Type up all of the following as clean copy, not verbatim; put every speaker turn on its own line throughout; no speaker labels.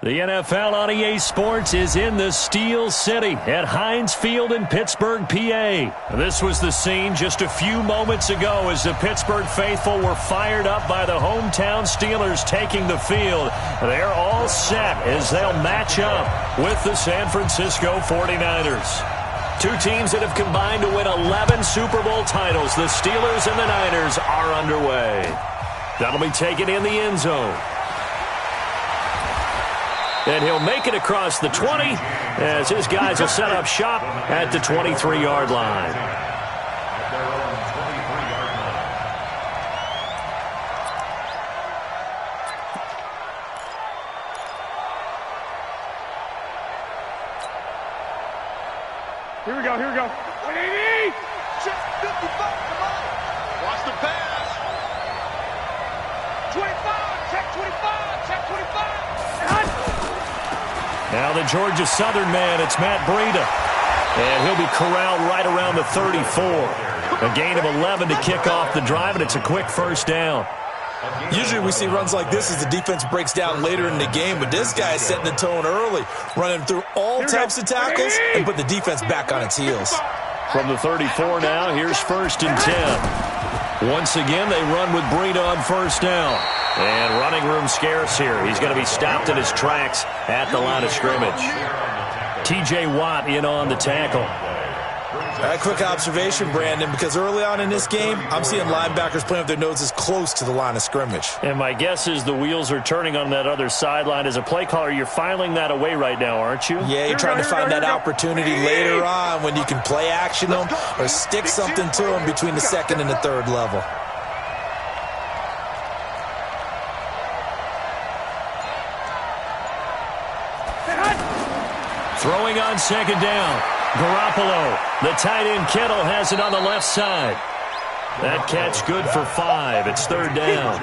The NFL on EA Sports is in the Steel City at Heinz Field in Pittsburgh, PA. This was the scene just a few moments ago as the Pittsburgh faithful were fired up by the hometown Steelers taking the field. They're all set as they'll match up with the San Francisco 49ers. Two teams that have combined to win 11 Super Bowl titles. The Steelers and the Niners are underway. That'll be taken in the end zone. And he'll make it across the 20 as his guys will set up shop at the 23-yard line.
Here we go, here we go. 180! Check 55, come on. Watch the pass. 25, check 25, check 25.
Now the Georgia Southern man, it's Matt Breida. And he'll be corralled right around the 34. A gain of 11 to kick off the drive, and it's a quick first down.
Usually we see runs like this as the defense breaks down later in the game, but this guy is setting the tone early, running through all types of tackles and put the defense back on its heels.
From the 34 now, here's 1st and 10. Once again, they run with Breida on first down. And running room scarce here. He's going to be stopped in his tracks at the line of scrimmage. T.J. Watt in on the tackle.
A quick observation, Brandon, because early on in this game, I'm seeing linebackers playing with their noses close to the line of scrimmage.
And my guess is the wheels are turning on that other sideline. As a play caller, you're filing that away right now, aren't you?
Yeah, you're trying to find that opportunity later on when you can play action them or stick something to them between the second and the third level.
Throwing on second down. Garoppolo. The tight end Kittle has it on the left side. That catch good for 5. It's 3rd down.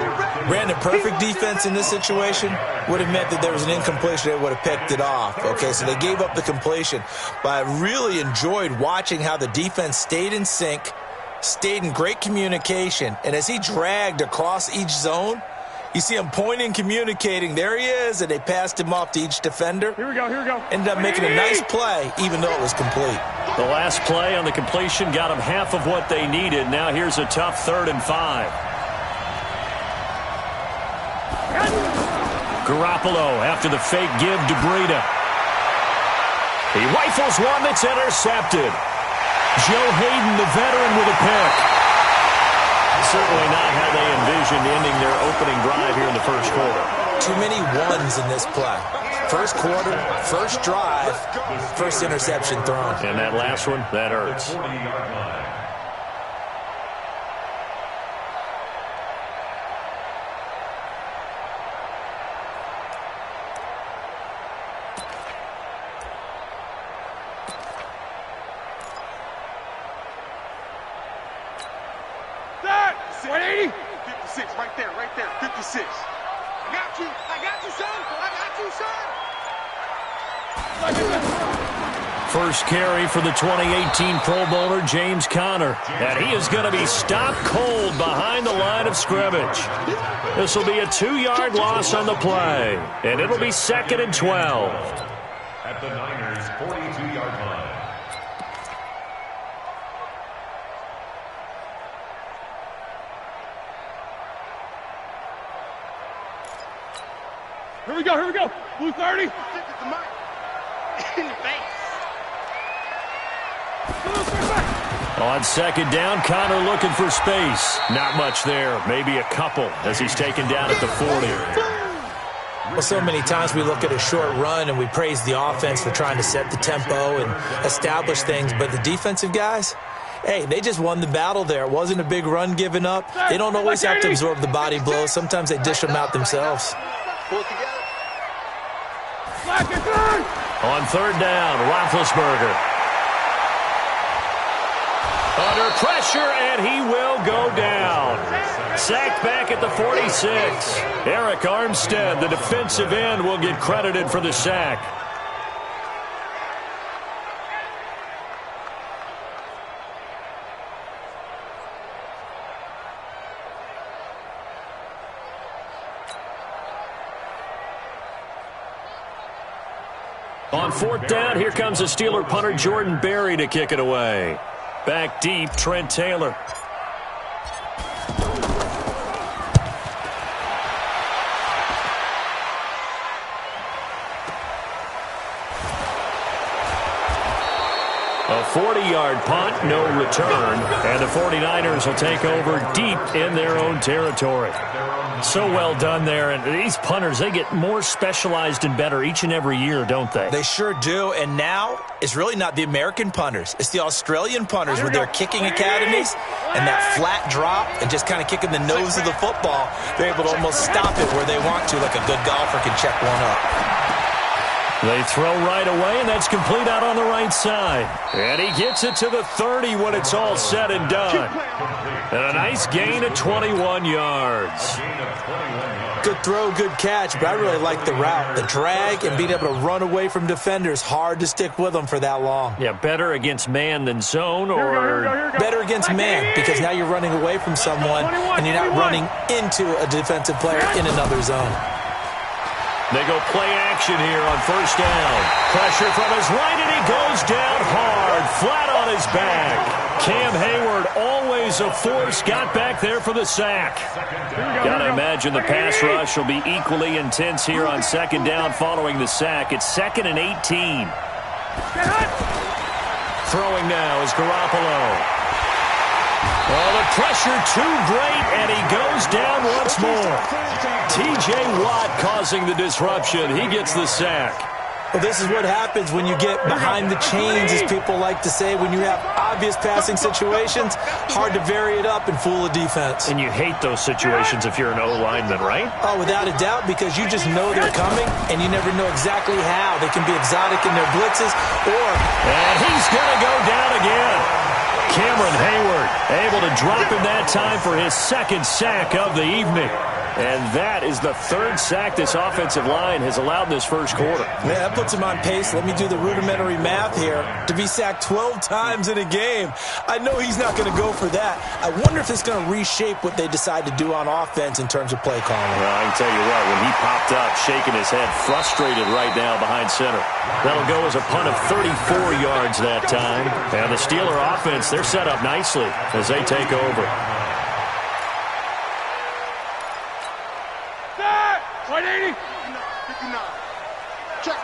Brandon, perfect defense in this situation would have meant that there was an incompletion. They would have picked it off. Okay, so they gave up the completion. But I really enjoyed watching how the defense stayed in sync, stayed in great communication, and as he dragged across each zone, you see him pointing, communicating. There he is, and they passed him off to each defender.
Here we go, here we go.
Ended up making a nice play, even though it was complete.
The last play on the completion got them half of what they needed. Now here's a tough 3rd and 5. Garoppolo after the fake give to Breida. He rifles one that's intercepted. Joe Hayden, the veteran, with a pick. Certainly not how they envisioned ending their opening drive here in the first quarter.
Too many ones in this play. First quarter, first drive, first interception thrown.
And that last one, that hurts.
That 180. 56, right there, 56. I got you, son.
First carry for the 2018 Pro Bowler, James Conner. And he is going to be stopped cold behind the line of scrimmage. This will be a 2-yard loss on the play. And it'll be 2nd and 12.
At the Niners' 42-yard line.
Here we go. Blue 30. In the face.
On second down, Conner looking for space. Not much there. Maybe a couple as he's taken down at the 40.
Well, so many times we look at a short run and we praise the offense for trying to set the tempo and establish things. But the defensive guys, hey, they just won the battle there. It wasn't a big run given up. They don't always have to absorb the body blows. Sometimes they dish them out themselves.
Pull it together.
On 3rd down, Roethlisberger. Under pressure, and he will go down. Sacked back at the 46. Eric Armstead, the defensive end, will get credited for the sack. On fourth down, here comes the Steeler punter Jordan Berry to kick it away. Back deep, Trent Taylor. A 40-yard punt, no return, and the 49ers will take over deep in their own territory. So well done there, and these punters, they get more specialized and better each and every year, don't they?
They sure do, and now it's really not the American punters. It's the Australian punters with their kicking academies and that flat drop and just kind of kicking the nose of the football. They're able to almost stop it where they want to, like a good golfer can check one up.
They throw right away, and that's complete out on the right side. And he gets it to the 30 when it's all said and done. And a nice gain of 21 yards.
Good throw, good catch, but I really like the route. The drag and being able to run away from defenders, hard to stick with them for that long.
Yeah, better against man than zone, or
better against man, because now you're running away from someone and you're not running into a defensive player in another zone.
They go play action here on first down. Pressure from his right, and he goes down hard, flat on his back. Cam Hayward, always a force, got back there for the sack. Got to imagine the pass rush will be equally intense here on second down following the sack. It's 2nd and 18. Throwing now is Garoppolo. Oh, the pressure too great, and he goes down once more. T.J. Watt causing the disruption. He gets the sack.
Well, this is what happens when you get behind the chains, as people like to say. When you have obvious passing situations, hard to vary it up and fool a defense.
And you hate those situations if you're an O-lineman, right?
Oh, without a doubt, because you just know they're coming, and you never know exactly how. They can be exotic in their blitzes, or...
And he's going to go down again. Cameron Hayward able to drop him that time for his second sack of the evening. And that is the third sack this offensive line has allowed in this first quarter.
Yeah, that puts him on pace. Let me do the rudimentary math here. To be sacked 12 times in a game, I know he's not going to go for that. I wonder if it's going to reshape what they decide to do on offense in terms of play calling.
Well, I can tell you what, when he popped up, shaking his head, frustrated right now behind center. That'll go as a punt of 34 yards that time. And the Steeler offense, they're set up nicely as they take over.
Right, 80. 59.
Check.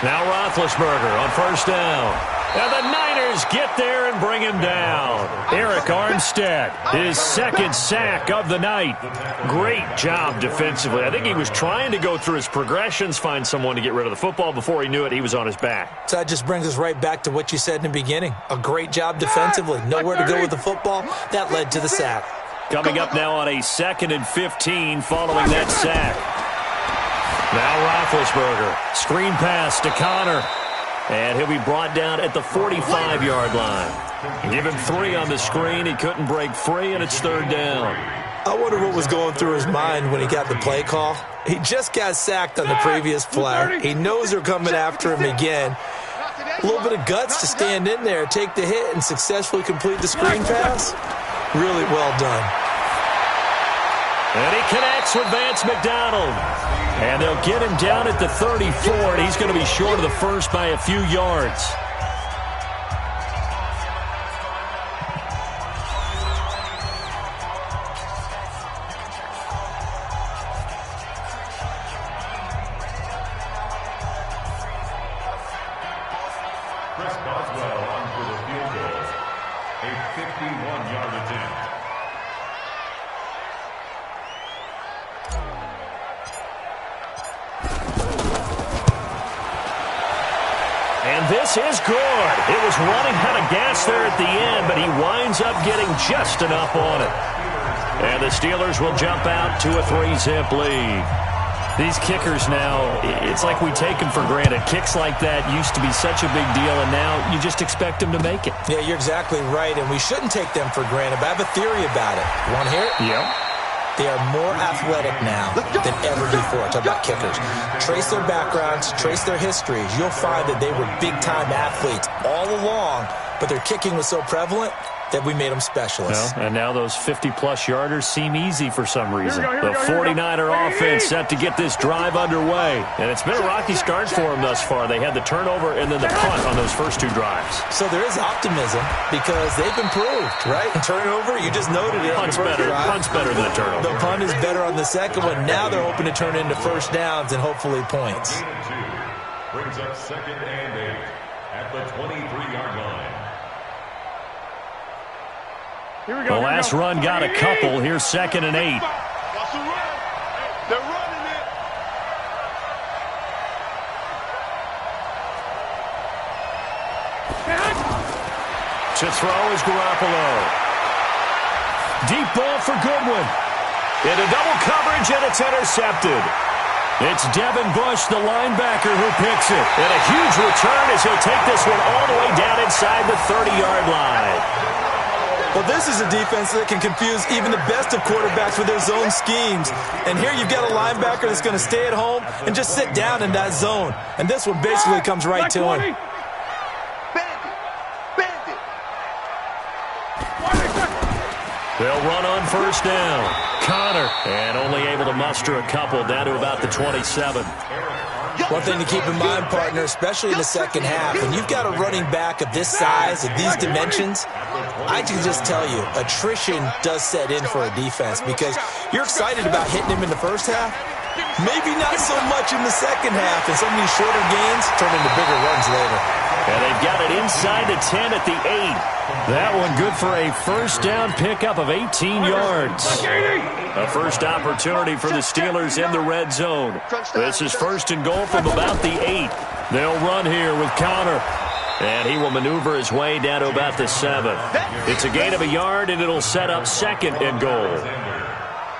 Now Roethlisberger on first down. And the Niners get there and bring him down. Eric Armstead, his second sack of the night. Great job defensively. I think he was trying to go through his progressions, find someone to get rid of the football. Before he knew it, he was on his back.
So that just brings us right back to what you said in the beginning. A great job defensively. Nowhere to go with the football. That led to the sack.
Coming up now on a 2nd and 15 following that sack. Now Roethlisberger. Screen pass to Connor. And he'll be brought down at the 45-yard line. Give him 3 on the screen. He couldn't break free, and it's third down.
I wonder what was going through his mind when he got the play call. He just got sacked on the previous play. He knows they're coming after him again. A little bit of guts to stand in there, take the hit, and successfully complete the screen pass. Really well done.
And he connects with Vance McDonald. And they'll get him down at the 34, and he's going to be short of the first by a few yards.
Chris Boswell on for the field goal. A 51-yard attempt.
And this is good. It was running out of gas there at the end, but he winds up getting just enough on it. And the Steelers will jump out to a 3-zip lead. These kickers now, it's like we take them for granted. Kicks like that used to be such a big deal, and now you just expect them to make it.
Yeah, you're exactly right, and we shouldn't take them for granted, but I have a theory about it. You want to hear it?
Yep.
They are more athletic now than ever before. Talk about kickers. Trace their backgrounds, trace their histories. You'll find that they were big-time athletes all along, but their kicking was so prevalent, that we made them specialists.
Well, and now those 50-plus yarders seem easy for some reason.
Here
The
we go.
49er offense set to get this drive underway. And it's been a rocky start for them thus far. They had the turnover and then the punt on those first two drives.
So there is optimism because they've improved, right? Turnover, you just noted it.
Punt's better. Punt's better than the turnover.
The punt is better on the second one. Now they're hoping to turn into first downs and hopefully points.
Brings up 2nd and 8 at the 23-yard line.
Here we go.
The last run got a couple. Here's 2nd and 8.
Watch the run. They're running it.
To throw is Garoppolo. Deep ball for Goodwin. Into double coverage, and it's intercepted. It's Devin Bush, the linebacker, who picks it. And a huge return as he'll take this one all the way down inside the 30-yard line.
Well, this is a defense that can confuse even the best of quarterbacks with their zone schemes. And here you've got a linebacker that's going to stay at home and just sit down in that zone. And this one basically comes right to him.
They'll run on first down. Connor, and only able to muster a couple down to about the 27.
One thing to keep in mind, partner, especially in the second half, when you've got a running back of this size, of these dimensions, I can just tell you, attrition does set in for a defense because you're excited about hitting him in the first half. Maybe not so much in the second half, and some of these shorter gains turn into bigger runs later.
And they've got it inside the 10 at the 8. That one good for a first down pickup of 18 yards. A first opportunity for the Steelers in the red zone. This is 1st and goal from about the 8. They'll run here with Connor. And he will maneuver his way down to about the 7. It's a gain of a yard, and it'll set up 2nd and goal.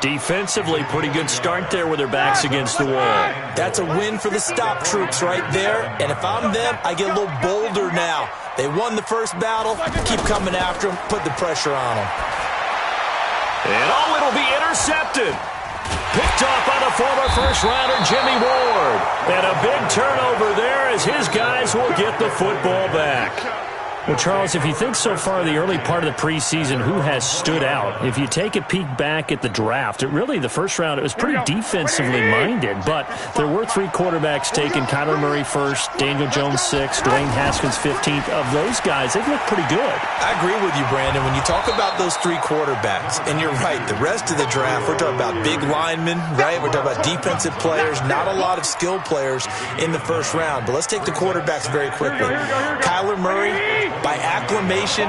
Defensively, pretty good start there with their backs against the wall.
That's a win for the stop troops right there. And if I'm them, I get a little bolder now. They won the first battle. Keep coming after them. Put the pressure on them.
And it'll be intercepted. Picked off by the former first-rounder Jimmy Ward. And a big turnover there as his guys will get the football back. Well, Charles, if you think so far the early part of the preseason, who has stood out? If you take a peek back at the draft, the first round, it was pretty defensively minded, but there were 3 quarterbacks taken. Kyler Murray first, Daniel Jones 6th, Dwayne Haskins 15th. Of those guys, they've looked pretty good.
I agree with you, Brandon. When you talk about those 3 quarterbacks, and you're right, the rest of the draft, we're talking about big linemen, right? We're talking about defensive players, not a lot of skilled players in the first round. But let's take the quarterbacks very quickly. Kyler Murray, by acclamation,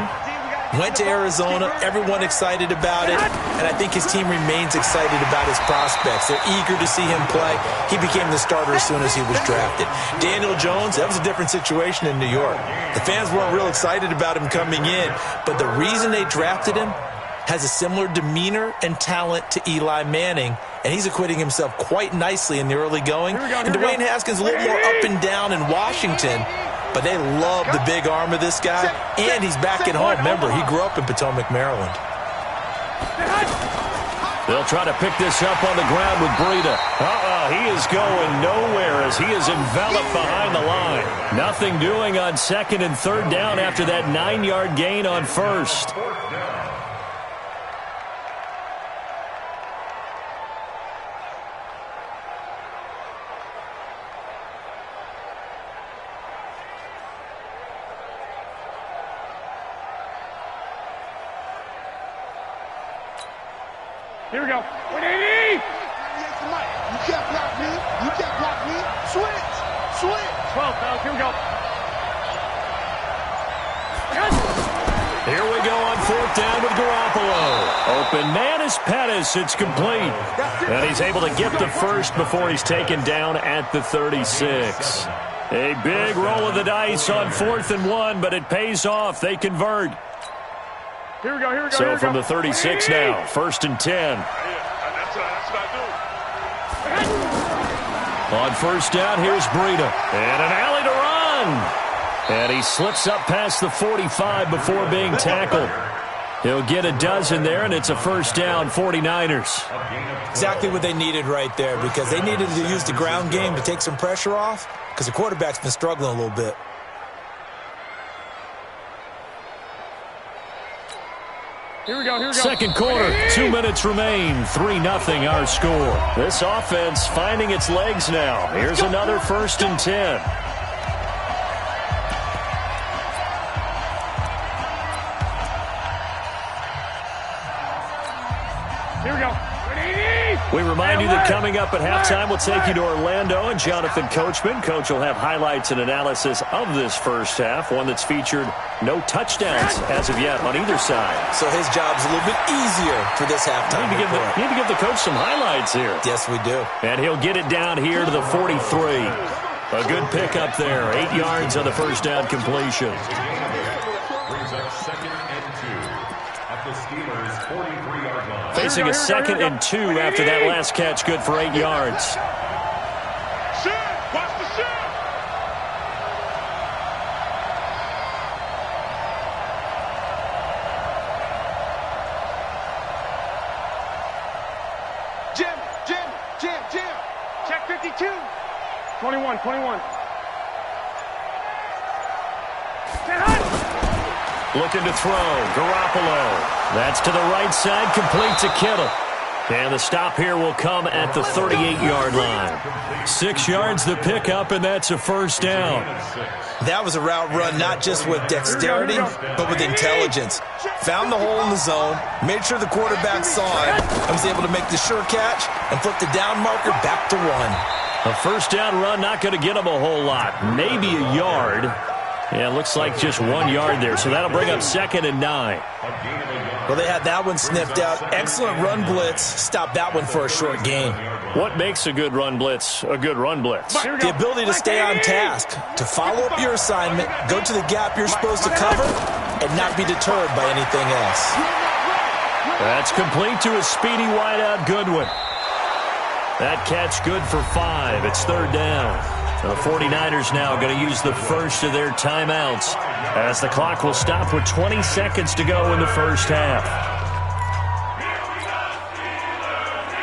went to Arizona. Everyone excited about it. And I think his team remains excited about his prospects. They're eager to see him play. He became the starter as soon as he was drafted. Daniel Jones, that was a different situation in New York. The fans weren't real excited about him coming in. But the reason they drafted him has a similar demeanor and talent to Eli Manning. And he's acquitting himself quite nicely in the early going. And Dwayne Haskins a little more up and down in Washington. But they love the big arm of this guy, and he's back at home. Remember, he grew up in Potomac, Maryland.
They'll try to pick this up on the ground with Breida. He is going nowhere as he is enveloped behind the line. Nothing doing on 2nd and 3rd down after that 9-yard gain on 1st.
Here we go. 180! You can't block me. You can't block me. Switch. 12 pounds. Here we go.
Here we go on 4th down with Garoppolo. Open man is Pettis. It's complete. And he's able to get the first before he's taken down at the 36. A big roll of the dice on 4th and 1, but it pays off. They convert.
Here we go.
So from the 36 now, 1st and 10.
That's what I do.
On 1st down, here's Breida. And an alley to run. And he slips up past the 45 before being tackled. He'll get a dozen there, and it's a 1st down, 49ers.
Exactly what they needed right there, because they needed to use the ground game to take some pressure off, because the quarterback's been struggling a little bit.
Here we go.
Second quarter, 2 minutes remain. 3-0 our score. This offense finding its legs now. Here's another 1st and 10.
Here we go.
We remind you that coming up at halftime, we'll take you to Orlando and Jonathan Coachman. Coach will have highlights and analysis of this first half, one that's featured no touchdowns as of yet on either side.
So his job's a little bit easier for this halftime.
Need to give the coach some highlights here.
Yes, we do.
And he'll get it down here to the 43. A good pickup there. 8 yards on the first down completion.
Brings up 2nd and 2 at the Steelers' 43-yard line.
Facing a 2nd and 2 after that last catch, good for 8 yards.
Watch the shot. Jim. Check 52. 21.
Looking to throw. Garoppolo. That's to the right side, complete to Kittle. And the stop here will come at the 38-yard line. 6 yards the pickup, and that's a first down.
That was a route run not just with dexterity, but with intelligence. Found the hole in the zone, made sure the quarterback saw it, and was able to make the sure catch and flip the down marker back to 1.
A first down run, not going to get him a whole lot. Maybe a yard. Yeah, it looks like just 1 yard there, so that'll bring up 2nd and 9.
Well, they had that one sniffed out. Excellent run blitz. Stopped that one for a short gain.
What makes a good run blitz a good run blitz?
The ability to stay on task, to follow up your assignment, go to the gap you're supposed to cover, and not be deterred by anything else.
That's complete to a speedy wideout Goodwin. That catch good for 5. It's 3rd down. The 49ers now going to use the first of their timeouts as the clock will stop with 20 seconds to go in the first half.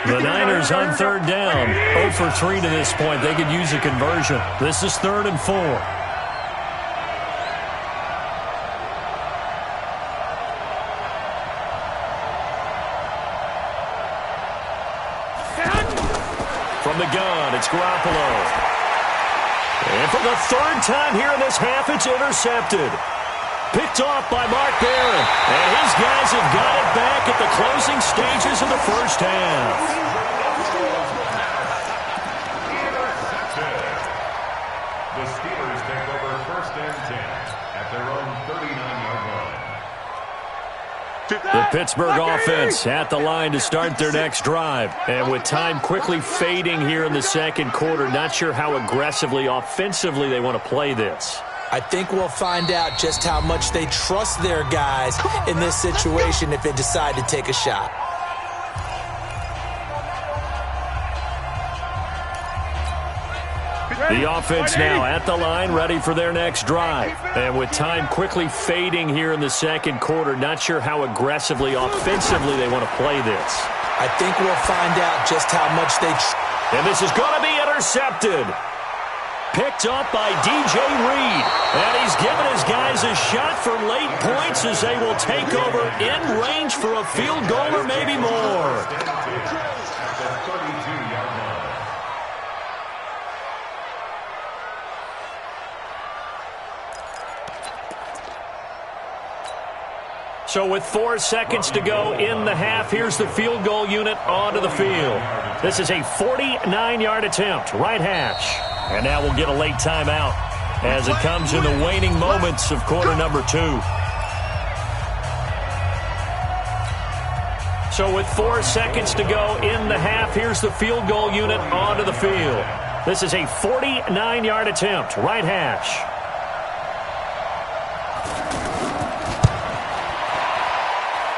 The Niners on 3rd down, 0 for 3 to this point. They could use a conversion. This is 3rd and 4. From the gun, it's Garoppolo. And for the 3rd time here in this half, it's intercepted. Picked off by Mark Barron. And his guys have got it back at the closing stages of the first half.
The Steelers take over 1st and 10 at their own 39-yard line.
The Pittsburgh offense at the line to start their next drive. And with time quickly fading here in the second quarter, not sure how aggressively, offensively they want to play this.
I think we'll find out just how much they trust their guys in this situation if they decide to take a shot.
The offense now at the line, ready for their next drive. And with time quickly fading here in the second quarter, not sure how aggressively, offensively they want to play this.
I think we'll find out just how much they...
And this is going to be intercepted. Picked up by DJ Reed. And he's given his guys a shot for late points as they will take over in range for a field goal or maybe more. So with 4 seconds to go in the half, here's the field goal unit onto the field. This is a 49-yard attempt, right hash. And now we'll get a late timeout as it comes in the waning moments of quarter number 2. So with 4 seconds to go in the half, here's the field goal unit onto the field. This is a 49-yard attempt, right hash.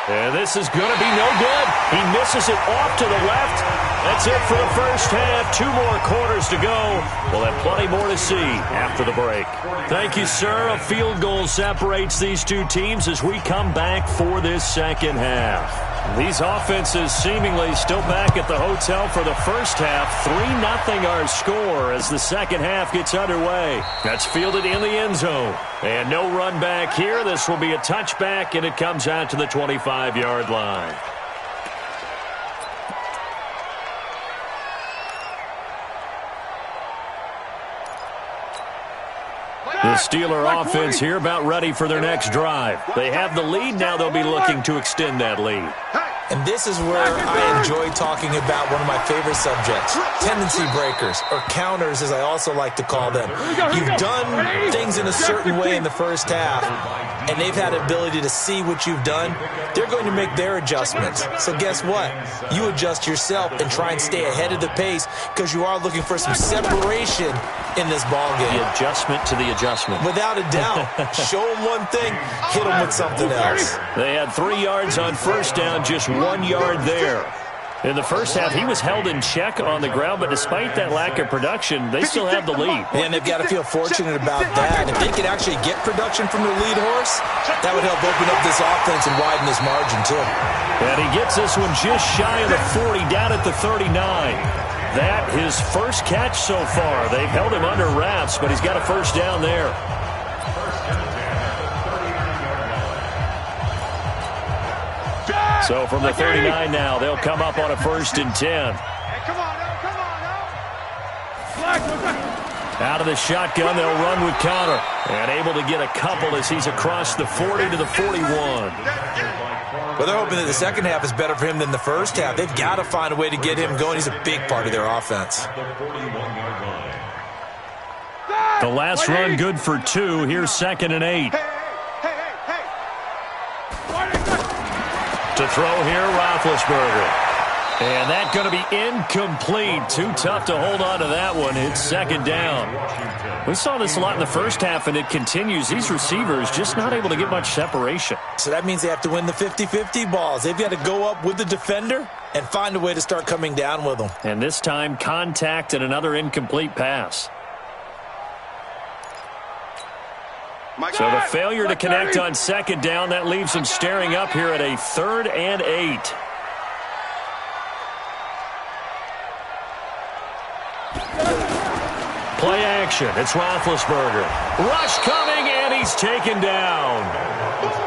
And this is going to be no good. He misses it off to the left. That's it for the first half. 2 more quarters to go. We'll have plenty more to see after the break. Thank you, sir. A field goal separates these two teams as we come back for this second half. These offenses seemingly still back at the hotel for the first half. 3-0 our score as the second half gets underway. That's fielded in the end zone. And no run back here. This will be a touchback, and it comes out to the 25-yard line. The Steeler offense here about ready for their next drive. They have the lead. Now they'll be looking to extend that lead.
And this is where I enjoy talking about one of my favorite subjects, tendency breakers, or counters as I also like to call them. You've done things in a certain way in the first half, and they've had the ability to see what you've done. They're going to make their adjustments. So guess what? You adjust yourself and try and stay ahead of the pace because you are looking for some separation in this ballgame.
The adjustment to the adjustment.
Without a doubt. Show them one thing, hit them with something else.
They had 3 yards on first down, just 1 yard there. In the first half, he was held in check on the ground, but despite that lack of production, they still have the lead.
And they've got to feel fortunate about that. If they can actually get production from their lead horse, that would help open up this offense and widen this margin, too.
And he gets this one just shy of the 40, down at the 39. That his first catch so far. They've held him under wraps, but he's got a first down there. So from the 39 now, they'll come up on a 1st and 10. Out of the shotgun, they'll run with Connor. And able to get a couple as he's across the 40 to the 41.
Well, they're hoping that the second half is better for him than the first half. They've got to find a way to get him going. He's a big part of their offense.
The last run good for 2. Here's 2nd and 8. To throw here, Roethlisberger. And that's going to be incomplete. Too tough to hold on to that one. It's 2nd down. We saw this a lot in the first half, and it continues. These receivers just not able to get much separation.
So that means they have to win the 50-50 balls. They've got to go up with the defender and find a way to start coming down with them.
And this time, contact and another incomplete pass. So the failure to connect on 2nd down, that leaves them staring up here at a 3rd and 8. Play action. It's Roethlisberger. Rush coming, and he's taken down.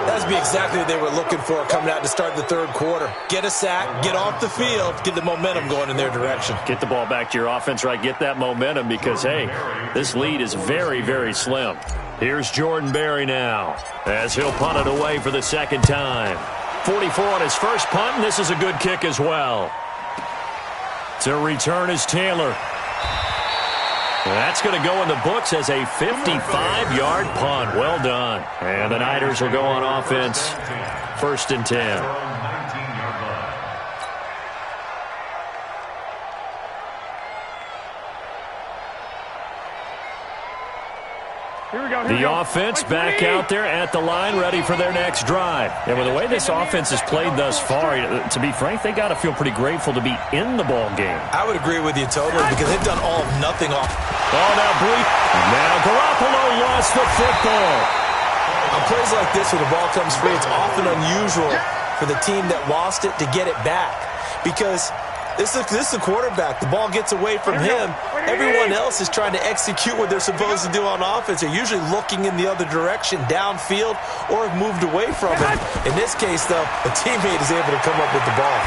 That's be exactly what they were looking for coming out to start the 3rd quarter. Get a sack, get off the field, get the momentum going in their direction.
Get the ball back to your offense, right? Get that momentum because, hey, this lead is very, very slim. Here's Jordan Berry now as he'll punt it away for the 2nd time. 44 on his first punt, and this is a good kick as well. To return is Taylor. That's going to go in the books as a 55-yard punt. Well done. And the Niners will go on offense. 1st and 10. The offense back out there at the line, ready for their next drive. And with the way this offense has played thus far, to be frank, they got to feel pretty grateful to be in the ball game.
I would agree with you totally because they've done all of nothing off.
Oh, now brief. Now Garoppolo lost the football.
On plays like this where the ball comes free, it's often unusual for the team that lost it to get it back because this is the quarterback. The ball gets away from him. Everyone else is trying to execute what they're supposed to do on offense. They're usually looking in the other direction, downfield, or have moved away from him. In this case, though, a teammate is able to come up with the ball.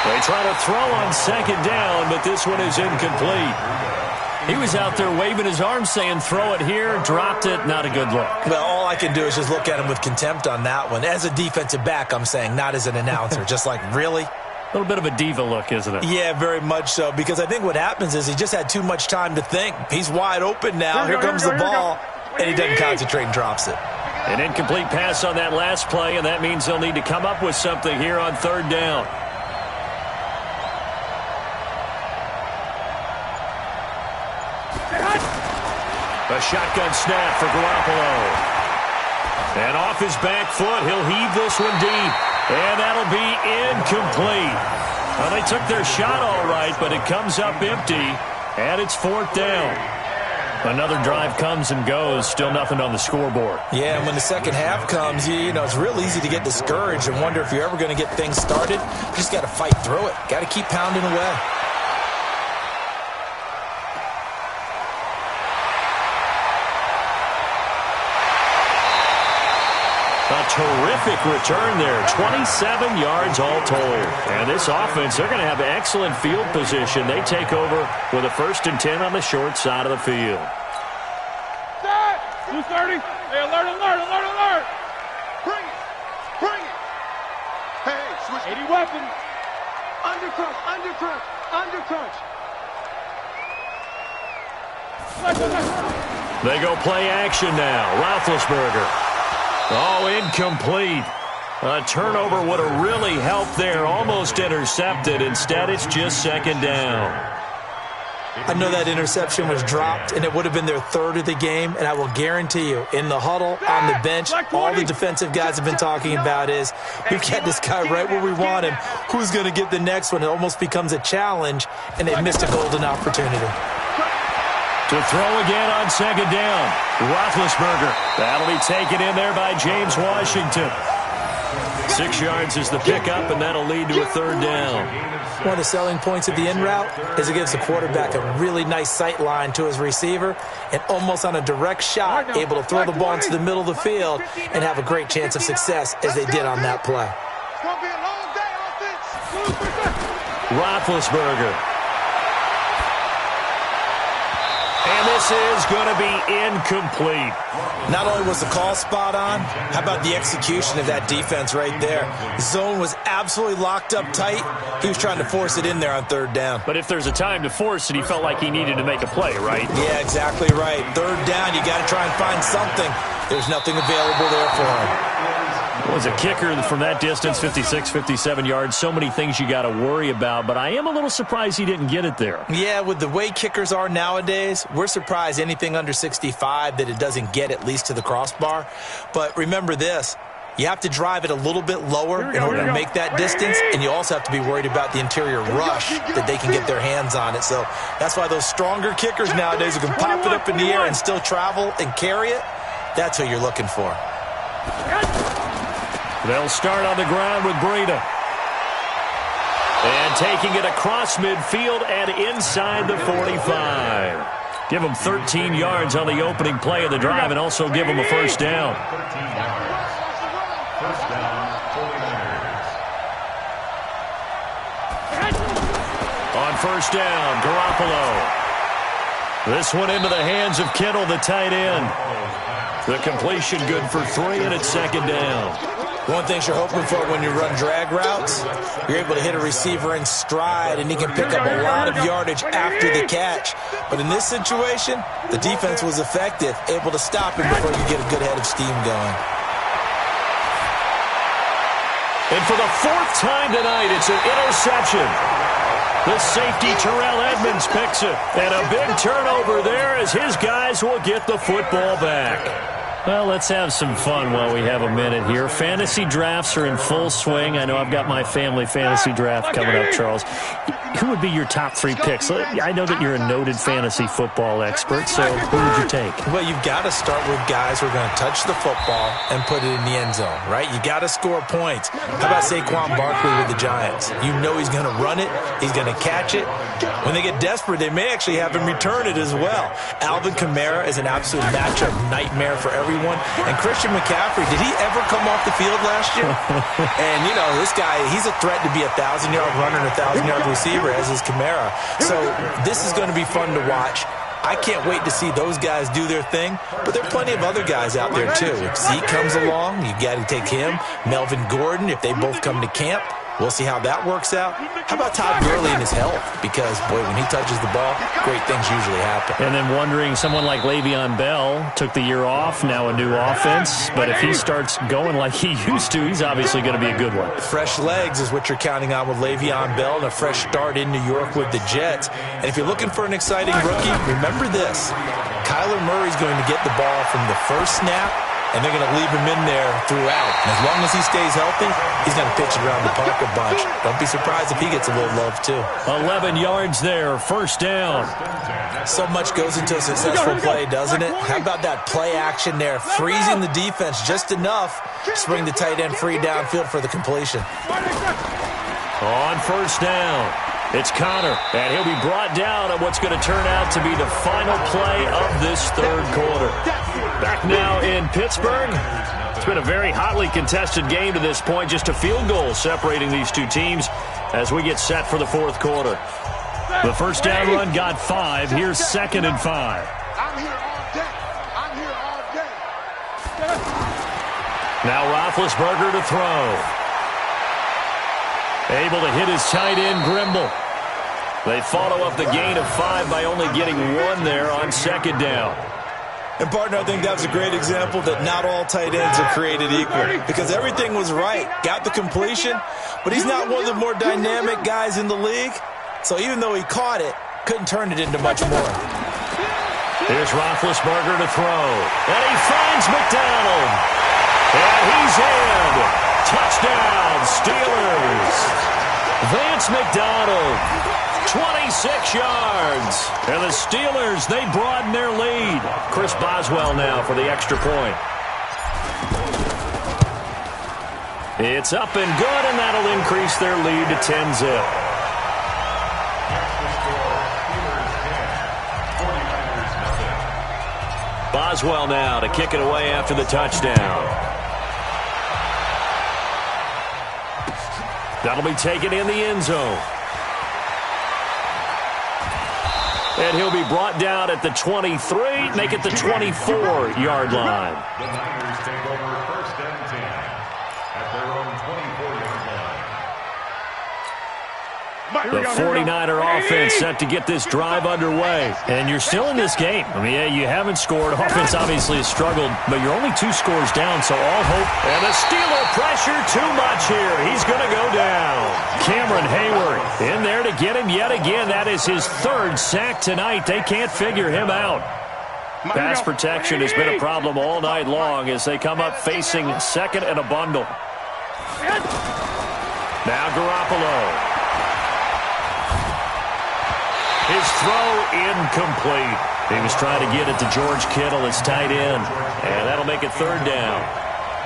They try to throw on 2nd down, but this one is incomplete. He was out there waving his arms saying, throw it here, dropped it, not a good look.
Well, all I can do is just look at him with contempt on that one. As a defensive back, I'm saying, not as an announcer. Just like, really?
A little bit of a diva look, isn't it?
Yeah, very much so, because I think what happens is he just had too much time to think. He's wide open now. Here comes the ball, and he doesn't concentrate and drops it.
An incomplete pass on that last play, and that means they'll need to come up with something here on 3rd down. A shotgun snap for Garoppolo. And off his back foot, he'll heave this one deep. And that'll be incomplete. Well, they took their shot all right, but it comes up empty, and it's 4th down. Another drive comes and goes, still nothing on the scoreboard.
Yeah, and when the second half comes, you know, it's real easy to get discouraged and wonder if you're ever going to get things started. You just got to fight through it. Got to keep pounding away.
A terrific return there, 27 yards all told. And this offense, they're going to have excellent field position. They take over with a 1st and 10 on the short side of the field.
Set! 230. Hey, alert. Bring it. Hey, switch. 80 weapons. Under crunch.
They go play action now. Roethlisberger. Oh, incomplete. A turnover would have really helped there. Almost intercepted. Instead, it's just 2nd down.
I know that interception was dropped, and it would have been their 3rd of the game, and I will guarantee you, in the huddle, on the bench, all the defensive guys have been talking about is, we've got this guy right where we want him. Who's going to get the next one? It almost becomes a challenge, and they missed a golden opportunity.
To throw again on 2nd down. Roethlisberger. That'll be taken in there by James Washington. 6 yards is the pickup, and that'll lead to a 3rd down.
One of the selling points of the in route is it gives the quarterback a really nice sight line to his receiver and almost on a direct shot able to throw the ball into the middle of the field and have a great chance of success as they did on that play.
It's going to be a long day, offense.
Roethlisberger. And this is going to be incomplete.
Not only was the call spot on, how about the execution of that defense right there? The zone was absolutely locked up tight. He was trying to force it in there on 3rd down.
But if there's a time to force it, he felt like he needed to make a play, right?
Yeah, exactly right. 3rd down, you got to try and find something. There's nothing available there for him.
Was a kicker from that distance, 56, 57 yards. So many things you got to worry about, but I am a little surprised he didn't get it there.
Yeah, with the way kickers are nowadays, we're surprised anything under 65 that it doesn't get at least to the crossbar. But remember this, you have to drive it a little bit lower in order to make that distance, and you also have to be worried about the interior rush that they can get their hands on it. So that's why those stronger kickers nowadays who can pop it up in the air and still travel and carry it, that's who you're looking for.
They'll start on the ground with Breida. And taking it across midfield and inside the 45. Give them 13 yards on the opening play of the drive and also give them a 1st down.
13 yards. 1st down, 49ers.
On 1st down, Garoppolo. This one into the hands of Kittle, the tight end. The completion good for 3, and it's 2nd down.
One thing you're hoping for when you run drag routes, you're able to hit a receiver in stride, and he can pick up a lot of yardage after the catch. But in this situation, the defense was effective, able to stop him before you get a good head of steam going.
And for the 4th time tonight, it's an interception. The safety, Terrell Edmonds, picks it. And a big turnover there as his guys will get the football back. Well, let's have some fun while we have a minute here. Fantasy drafts are in full swing. I know I've got my family fantasy draft coming up, Charles. Who would be your top 3 picks? I know that you're a noted fantasy football expert, so who would you take?
Well, you've got to start with guys who are going to touch the football and put it in the end zone, right? You got to score points. How about Saquon Barkley with the Giants? You know he's going to run it. He's going to catch it. When they get desperate, they may actually have him return it as well. Alvin Kamara is an absolute matchup nightmare for everyone. And Christian McCaffrey, did he ever come off the field last year? And, you know, this guy, he's a threat to be a 1,000-yard runner and a 1,000-yard receiver, as is Kamara. So this is going to be fun to watch. I can't wait to see those guys do their thing, but there are plenty of other guys out there, too. If Zeke comes along, you got to take him. Melvin Gordon, if they both come to camp, we'll see how that works out. How about Todd Gurley and his health? Because, boy, when he touches the ball, great things usually happen.
And then wondering, someone like Le'Veon Bell took the year off, now a new offense. But if he starts going like he used to, he's obviously going to be a good one.
Fresh legs is what you're counting on with Le'Veon Bell and a fresh start in New York with the Jets. And if you're looking for an exciting rookie, remember this. Kyler Murray's going to get the ball from the first snap and they're going to leave him in there throughout. And as long as he stays healthy, he's going to pitch it around the park a bunch. Don't be surprised if he gets a little love, too.
11 yards there, first down.
So much goes into a successful play, doesn't it? How about that play action there, freezing the defense just enough to bring the tight end free downfield for the completion.
On first down, it's Connor, and he'll be brought down on what's going to turn out to be the final play of this third quarter. Back now in Pittsburgh. It's been a very hotly contested game to this point, just a field goal separating these two teams as we get set for the fourth quarter. The first down run got 5. Here's 2nd and 5.
I'm here all day. I'm here all day.
Now Roethlisberger to throw. Able to hit his tight end, Grimble. They follow up the gain of 5 by only getting 1 there on 2nd down.
And, partner, I think that was a great example that not all tight ends are created equal because everything was right. Got the completion, but he's not one of the more dynamic guys in the league. So even though he caught it, couldn't turn it into much more.
Here's Roethlisberger to throw. And he finds McDonald. And he's in. Touchdown, Steelers. Vance McDonald, 26 yards. And the Steelers, they broaden their lead. Chris Boswell now for the extra point. It's up and good, and that'll increase their lead to 10-zip. Boswell now to kick it away after the touchdown. That'll be taken in the end zone. And he'll be brought down at the 23, make it the 24-yard line.
The Niners take over 1st and 10 at their own 24-yard line.
The 49er offense set to get this drive underway. And you're still in this game. I mean, yeah, you haven't scored. Offense obviously has struggled, but you're only 2 scores down, so all hope. And the Steeler pressure too much here. He's going to go down. Cameron Hayward in there to get him yet again. That is his 3rd sack tonight. They can't figure him out. Pass protection has been a problem all night long as they come up facing 2nd and a bundle. Now Garoppolo. His throw incomplete. He was trying to get it to George Kittle, his tight end. And that'll make it 3rd down.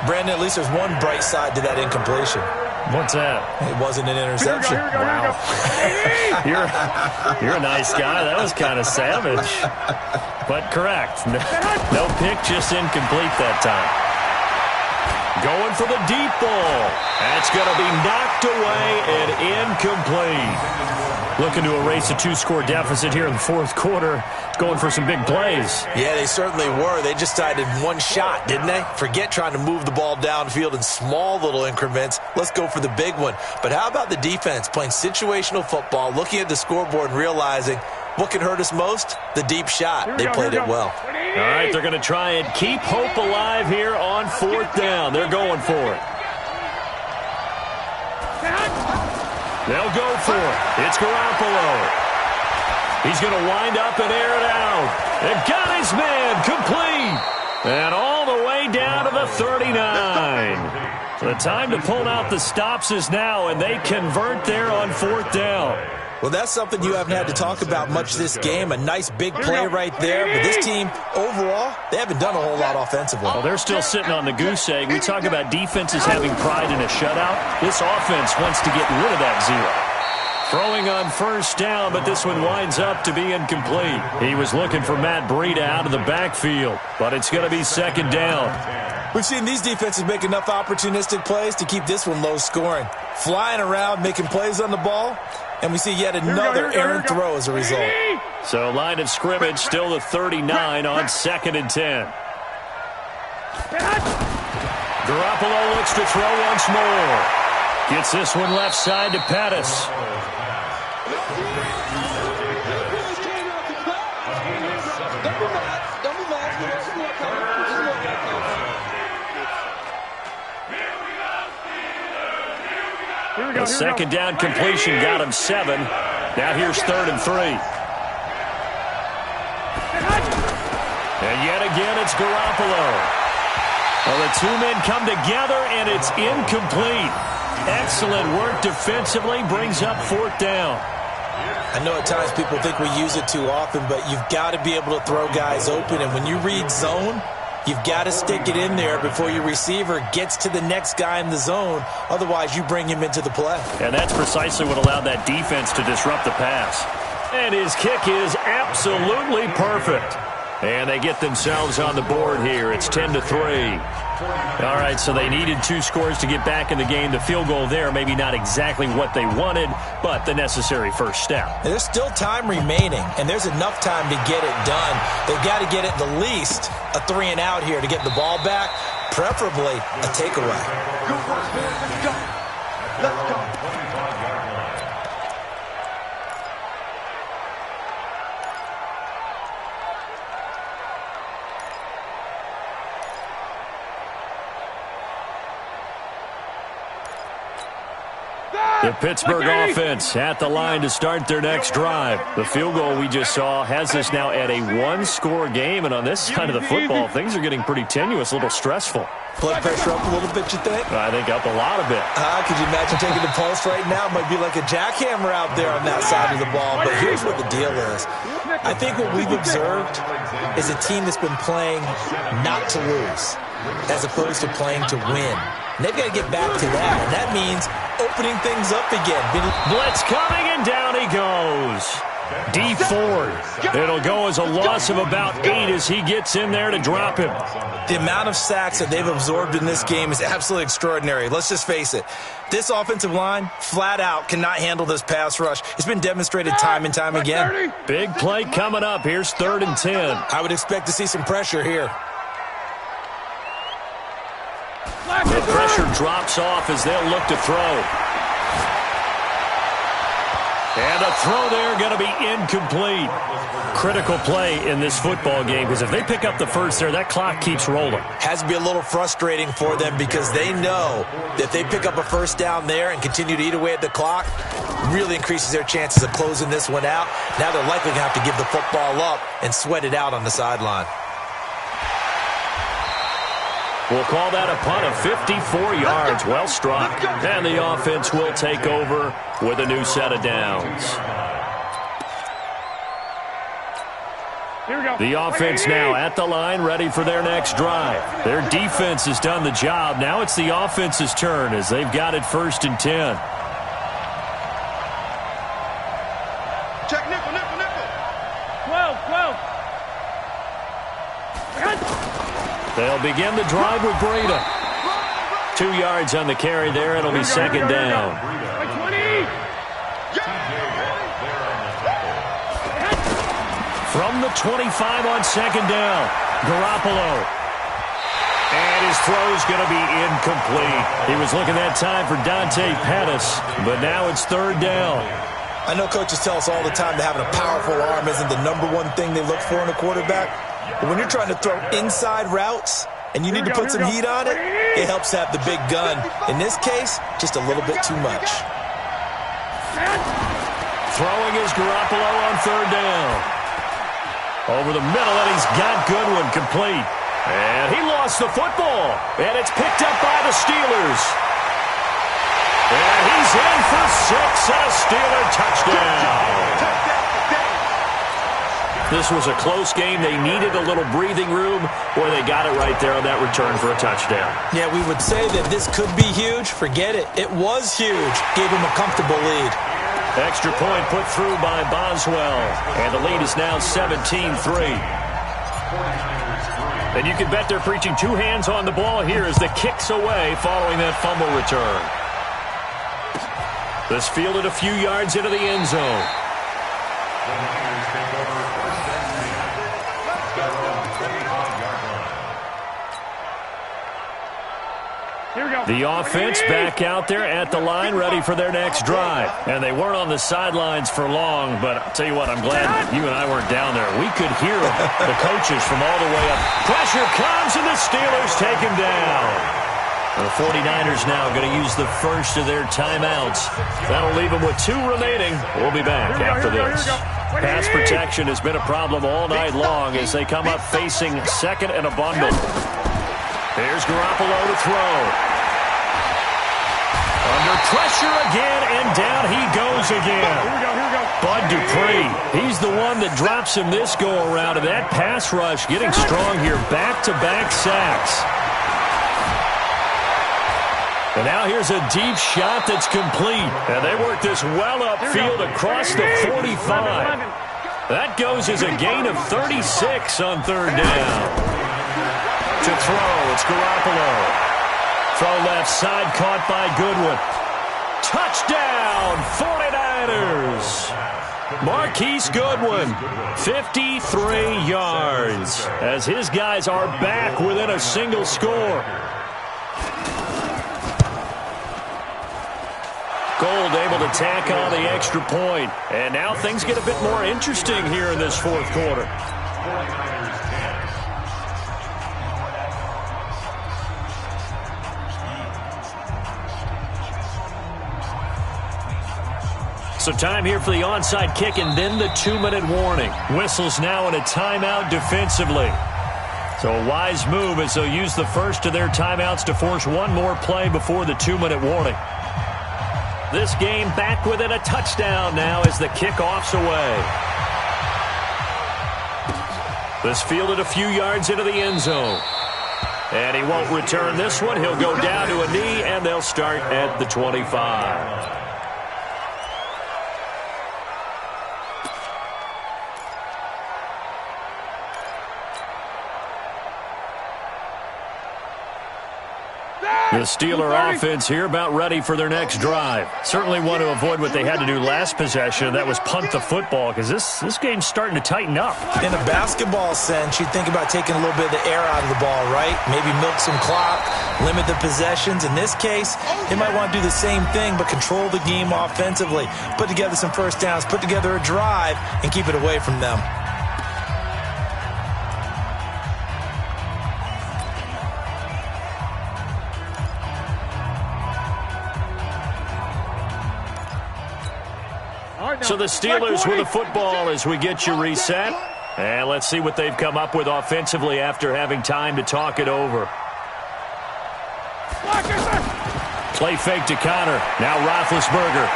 Brandon, at least there's one bright side to that incompletion.
What's that?
It wasn't an interception.
Wow. You're a nice guy. That was kind of savage. But correct. No pick, just incomplete that time. Going for the deep ball. That's going to be knocked away and incomplete. Looking to erase a 2-score deficit here in the fourth quarter. Going for some big plays.
Yeah, they certainly were. They just decided one shot, didn't they? Forget trying to move the ball downfield in small little increments. Let's go for the big one. But how about the defense playing situational football, looking at the scoreboard and realizing what can hurt us most? The deep shot. They played it well.
All right, they're going to try and keep hope alive here on 4th down. They're going for it. They'll go for it. It's Garoppolo. He's going to wind up and air it out. And got his man complete. And all the way down to the 39. So the time to pull out the stops is now, and they convert there on 4th down.
Well, that's something you haven't had to talk about much this game. A nice big play right there. But this team, overall, they haven't done a whole lot offensively.
Well, they're still sitting on the goose egg. We talk about defenses having pride in a shutout. This offense wants to get rid of that 0. Throwing on 1st down, but this one winds up to be incomplete. He was looking for Matt Breida out of the backfield, but it's going to be 2nd down.
We've seen these defenses make enough opportunistic plays to keep this one low scoring. Flying around, making plays on the ball. And we see yet another errant throw as a result.
So line of scrimmage still the 39 on 2nd and 10. Garoppolo looks to throw once more. Gets this one left side to Pettis. The 2nd down completion got him 7. Now here's 3rd and 3. And yet again, it's Garoppolo. Well, the two men come together, and it's incomplete. Excellent work defensively, brings up fourth down.
I know at times people think we use it too often, but you've got to be able to throw guys open. And when you read zone, you've got to stick it in there before your receiver gets to the next guy in the zone. Otherwise, you bring him into the play.
And that's precisely what allowed that defense to disrupt the pass. And his kick is absolutely perfect. And they get themselves on the board here. It's 10-3. All right, so they needed 2 scores to get back in the game. The field goal there, maybe not exactly what they wanted, but the necessary first step.
And there's still time remaining, and there's enough time to get it done. They've got to get at the least a 3-and-out here to get the ball back, preferably a takeaway.
Go first, man. Let's go. Let's go.
The Pittsburgh offense at the line to start their next drive. The field goal we just saw has us now at a 1-score game, and on this side of the football, things are getting pretty tenuous, a little stressful.
Blood pressure up a little bit, you think?
I think up a lot of it.
Could you imagine taking the pulse right now? It might be like a jackhammer out there on that side of the ball. But here's what the deal is. I think what we've observed is a team that's been playing not to lose as opposed to playing to win. And they've got to get back to that. And that means opening things up again.
Blitz coming, and down he goes. D Ford. It'll go as a loss of about 8 as he gets in there to drop him.
The amount of sacks that they've absorbed in this game is absolutely extraordinary. Let's just face it. This offensive line, flat out, cannot handle this pass rush. It's been demonstrated time and time again.
Big play coming up. Here's 3rd and 10.
I would expect to see some pressure here.
The pressure drops off as they'll look to throw. And a throw there going to be incomplete. Critical play in this football game, because if they pick up the first there, that clock keeps rolling.
Has to be a little frustrating for them because they know that if they pick up a first down there and continue to eat away at the clock, really increases their chances of closing this one out. Now they're likely going to have to give the football up and sweat it out on the sideline.
We'll call that a punt of 54 yards. Well struck. And the offense will take over with a new set of downs.
Here we go.
The offense now at the line, ready for their next drive. Their defense has done the job. Now it's the offense's turn as they've got it 1st and 10.
Check nickel. 12.
They'll begin the drive with Breida. 2 yards on the carry there. It'll be 2nd down.
20.
From the 25 on 2nd down, Garoppolo. And his throw's going to be incomplete. He was looking that time for Dante Pettis, but now it's 3rd down.
I know coaches tell us all the time that having a powerful arm isn't the #1 thing they look for in a quarterback. But when you're trying to throw inside routes and you need to put some heat on it, it helps to have the big gun. In this case, just a little bit too much.
Throwing is Garoppolo on 3rd down. Over the middle, and he's got Goodwin complete. And he lost the football. And it's picked up by the Steelers. And he's in for 6 and a Steeler touchdown. This was a close game. They needed a little breathing room, or they got it right there on that return for a touchdown.
Yeah, we would say that this could be huge. Forget it. It was huge. Gave him a comfortable lead.
Extra point put through by Boswell. And the lead is now 17-3. And you can bet they're preaching 2 hands on the ball here as the kick's away following that fumble return. This fielded a few yards into the end zone. The offense back out there at the line, ready for their next drive. And they weren't on the sidelines for long, but I'll tell you what, I'm glad you and I weren't down there. We could hear them, the coaches from all the way up. Pressure comes, and the Steelers take him down. The 49ers now going to use the first of their timeouts. That'll leave them with 2 remaining. We'll be back after this. Pass protection has been a problem all night long as they come up facing 2nd and a bundle. Here's Garoppolo to throw. Under pressure again, and down he goes again.
Here we go.
Bud Dupree, he's the one that drops him this go-around, and that pass rush getting strong here. Back-to-back sacks. And now here's a deep shot that's complete. And they work this well upfield across the 45. That goes as a gain of 36 on third down. To throw, it's Garoppolo. Throw left side, caught by Goodwin. Touchdown, 49ers. Marquise Goodwin, 53 yards, as his guys are back within a single score. Gold able to tack on the extra point. And now things get a bit more interesting here in this fourth quarter. So time here for the onside kick and then the 2-minute warning. Whistles now in a timeout defensively. So a wise move as they'll use the first of their timeouts to force one more play before the 2-minute warning. This game back within a touchdown now as the kickoff's away. This fielded a few yards into the end zone. And he won't return this one. He'll go down to a knee, and they'll start at the 25. The Steeler offense here about ready for their next drive. Certainly want to avoid what they had to do last possession. That was punt the football, because this game's starting to tighten up.
In a basketball sense, you think about taking a little bit of the air out of the ball, right? Maybe milk some clock, limit the possessions. In this case, they might want to do the same thing, but control the game offensively. Put together some first downs, put together a drive, and keep it away from them.
So the Steelers with the football as we get you reset. And let's see what they've come up with offensively after having time to talk it over. Play fake to Connor. Now Roethlisberger.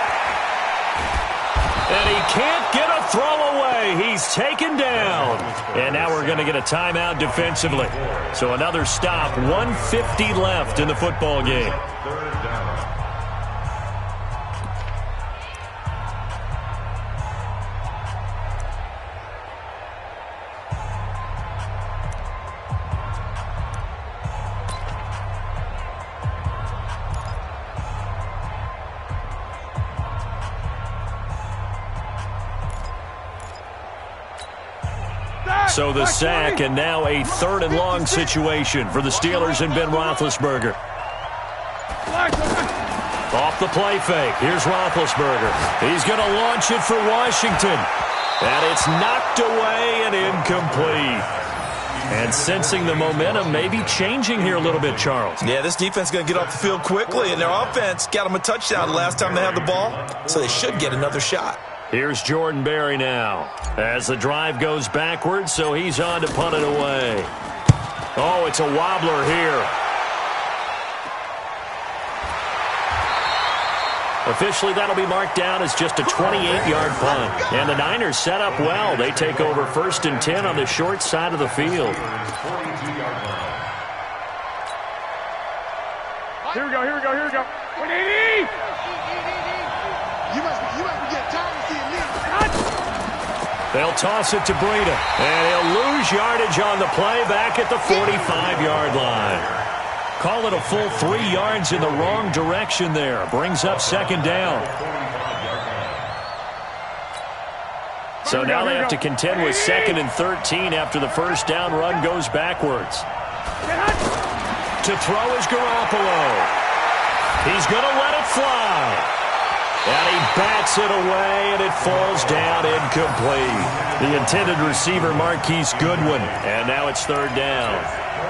And he can't get a throw away. He's taken down. And now we're going to get a timeout defensively. So another stop. 1:50 left in the football game. So the sack, and now a 3rd and long situation for the Steelers and Ben Roethlisberger. Off the play fake. Here's Roethlisberger. He's going to launch it for Washington. And it's knocked away and incomplete. And sensing the momentum maybe changing here a little bit, Charles.
Yeah, this defense is going to get off the field quickly, and their offense got them a touchdown the last time they had the ball, so they should get another shot.
Here's Jordan Berry now as the drive goes backwards, so he's on to punt it away. Oh, it's a wobbler here. Officially, that'll be marked down as just a 28-yard punt. And the Niners set up well. They take over 1st and 10 on the short side of the field.
Here we go. 180! You must be getting tired of seeing me.
They'll toss it to Breida. And he'll lose yardage on the play back at the 45-yard line. Call it a full 3 yards in the wrong direction there. Brings up 2nd down. So now they have to contend with 2nd and 13 after the first down run goes backwards. To throw is Garoppolo. He's going to let it fly. And he bats it away, and it falls down incomplete. The intended receiver, Marquise Goodwin. And now it's 3rd down.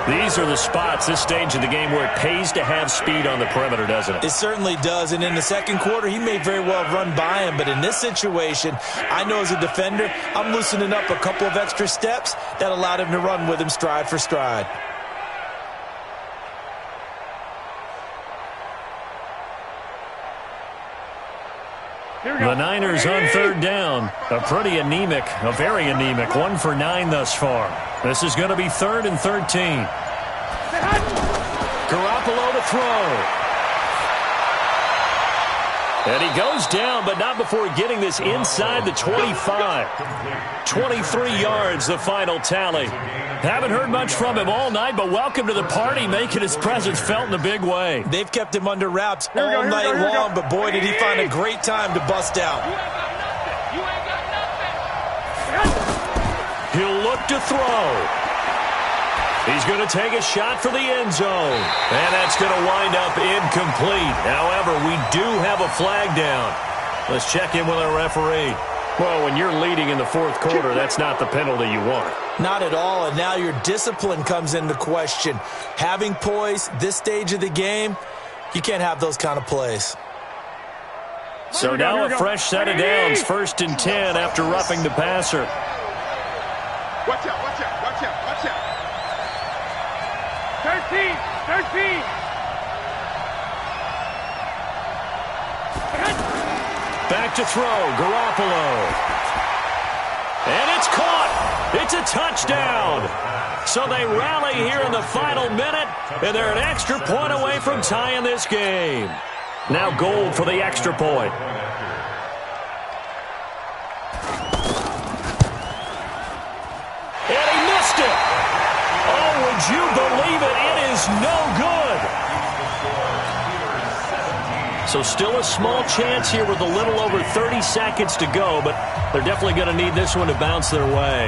These are the spots, this stage of the game, where it pays to have speed on the perimeter, doesn't it?
It certainly does. And in the second quarter, he may very well run by him. But in this situation, I know as a defender, I'm loosening up a couple of extra steps that allowed him to run with him stride for stride.
Niners on third down. A very anemic 1 for 9 thus far. This is going to be 3rd and 13. Garoppolo to throw. And he goes down, but not before getting this inside the 25. 23 yards, the final tally. Haven't heard much from him all night, but welcome to the party, making his presence felt in a big way.
They've kept him under wraps all night long, but boy, did he find a great time to bust out.
He'll look to throw. He's going to take a shot for the end zone. And that's going to wind up incomplete. However, we do have a flag down. Let's check in with our referee. Well, when you're leading in the fourth quarter, that's not the penalty you want.
Not at all, and now your discipline comes into question. Having poise this stage of the game, you can't have those kind of plays.
So now a fresh set of downs, 1st and 10 after roughing the passer.
Watch out, watch out, watch out, watch out. 13.
Back to throw, Garoppolo. And it's caught. It's a touchdown. So they rally here in the final minute, and they're an extra point away from tying this game. Now Gold for the extra point. And he missed it. Oh, would you believe it? It is no good. So still a small chance here with a little over 30 seconds to go, but they're definitely going to need this one to bounce their way.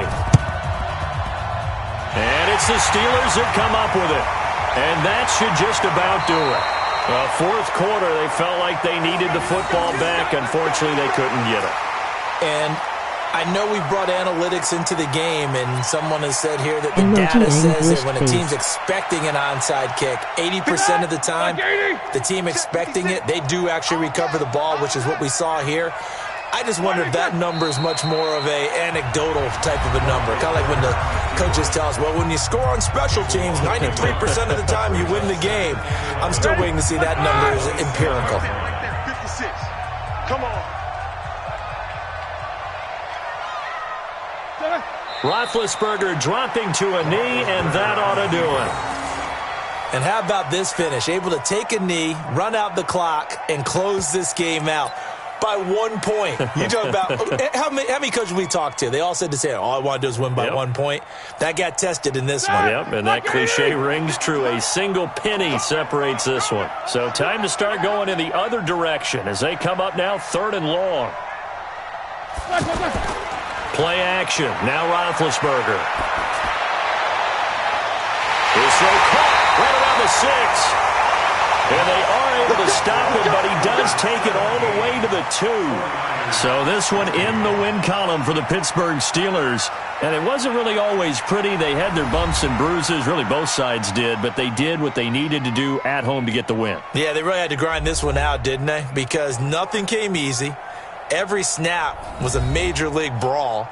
And it's the Steelers that come up with it. And that should just about do it. Well, fourth quarter, they felt like they needed the football back. Unfortunately, they couldn't get it.
And I know we brought analytics into the game, and someone has said here that the data says that when a team's expecting an onside kick, 80% of the time, the team expecting it, they do actually recover the ball, which is what we saw here. I just wonder if that number is much more of a anecdotal type of a number. Kind of like when the coaches tell us, well, when you score on special teams, 93% of the time you win the game. I'm still waiting to see that number is empirical.
56. Come on.
Roethlisberger dropping to a knee, and that ought to do it.
And how about this finish? Able to take a knee, run out the clock, and close this game out by 1 point. You talk about how many coaches we talked to? They all said the same. All I want to do is win by 1 point. That got tested in this one.
Yep, and that cliche rings true. A single penny separates this one. So time to start going in the other direction as they come up now 3rd and long. Play action. Now Roethlisberger. Is so caught right around the 6. And they are able to stop him, but he does take it all the way to the 2. So this one in the win column for the Pittsburgh Steelers. And it wasn't really always pretty. They had their bumps and bruises. Really, both sides did. But they did what they needed to do at home to get the win.
Yeah, they really had to grind this one out, didn't they? Because nothing came easy. Every snap was a major league brawl.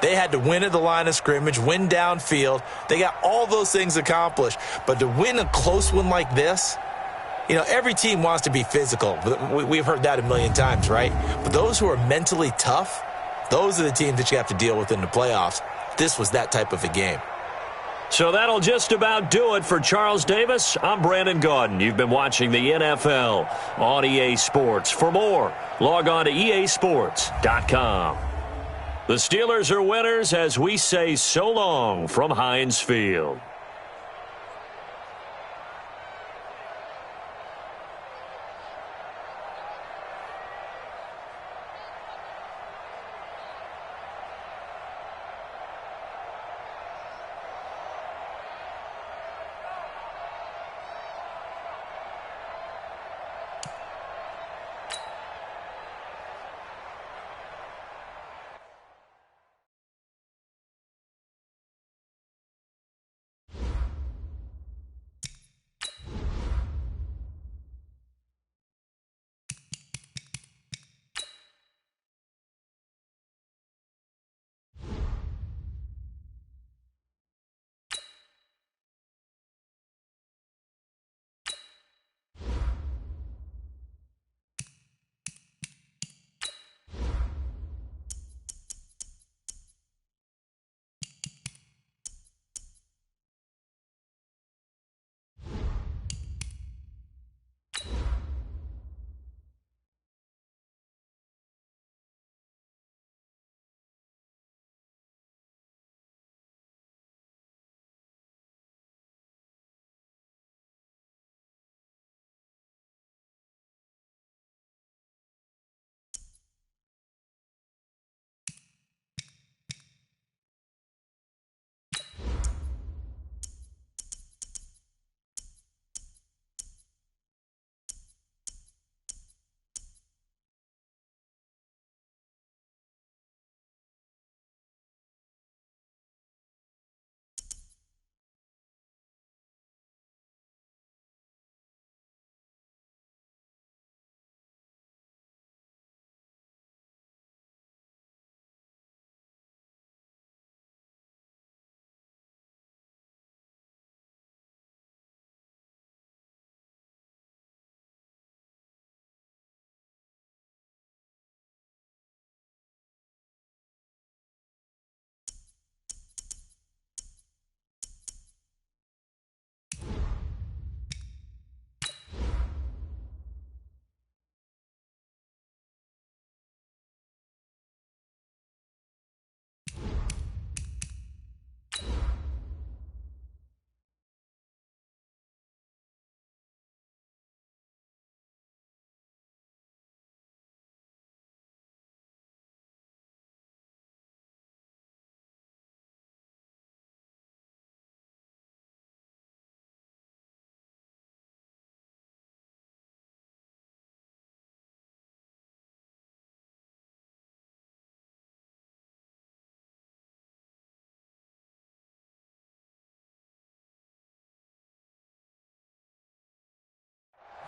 They had to win at the line of scrimmage, win downfield. They got all those things accomplished. But to win a close one like this, you know, every team wants to be physical. We've heard that a million times, right? But those who are mentally tough, those are the teams that you have to deal with in the playoffs. This was that type of a game.
So that'll just about do it for Charles Davis. I'm Brandon Gaudin. You've been watching the NFL on EA Sports. For more, log on to easports.com. The Steelers are winners as we say so long from Heinz Field.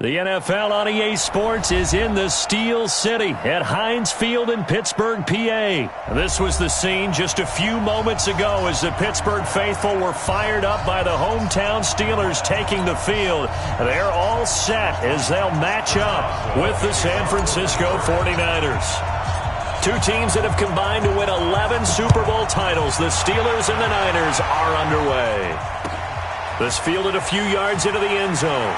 The NFL on EA Sports is in the Steel City at Heinz Field in Pittsburgh, PA. This was the scene just a few moments ago as the Pittsburgh faithful were fired up by the hometown Steelers taking the field. They're all set as they'll match up with the San Francisco 49ers. Two teams that have combined to win 11 Super Bowl titles. The Steelers and the Niners are underway. This fielded a few yards into the end zone.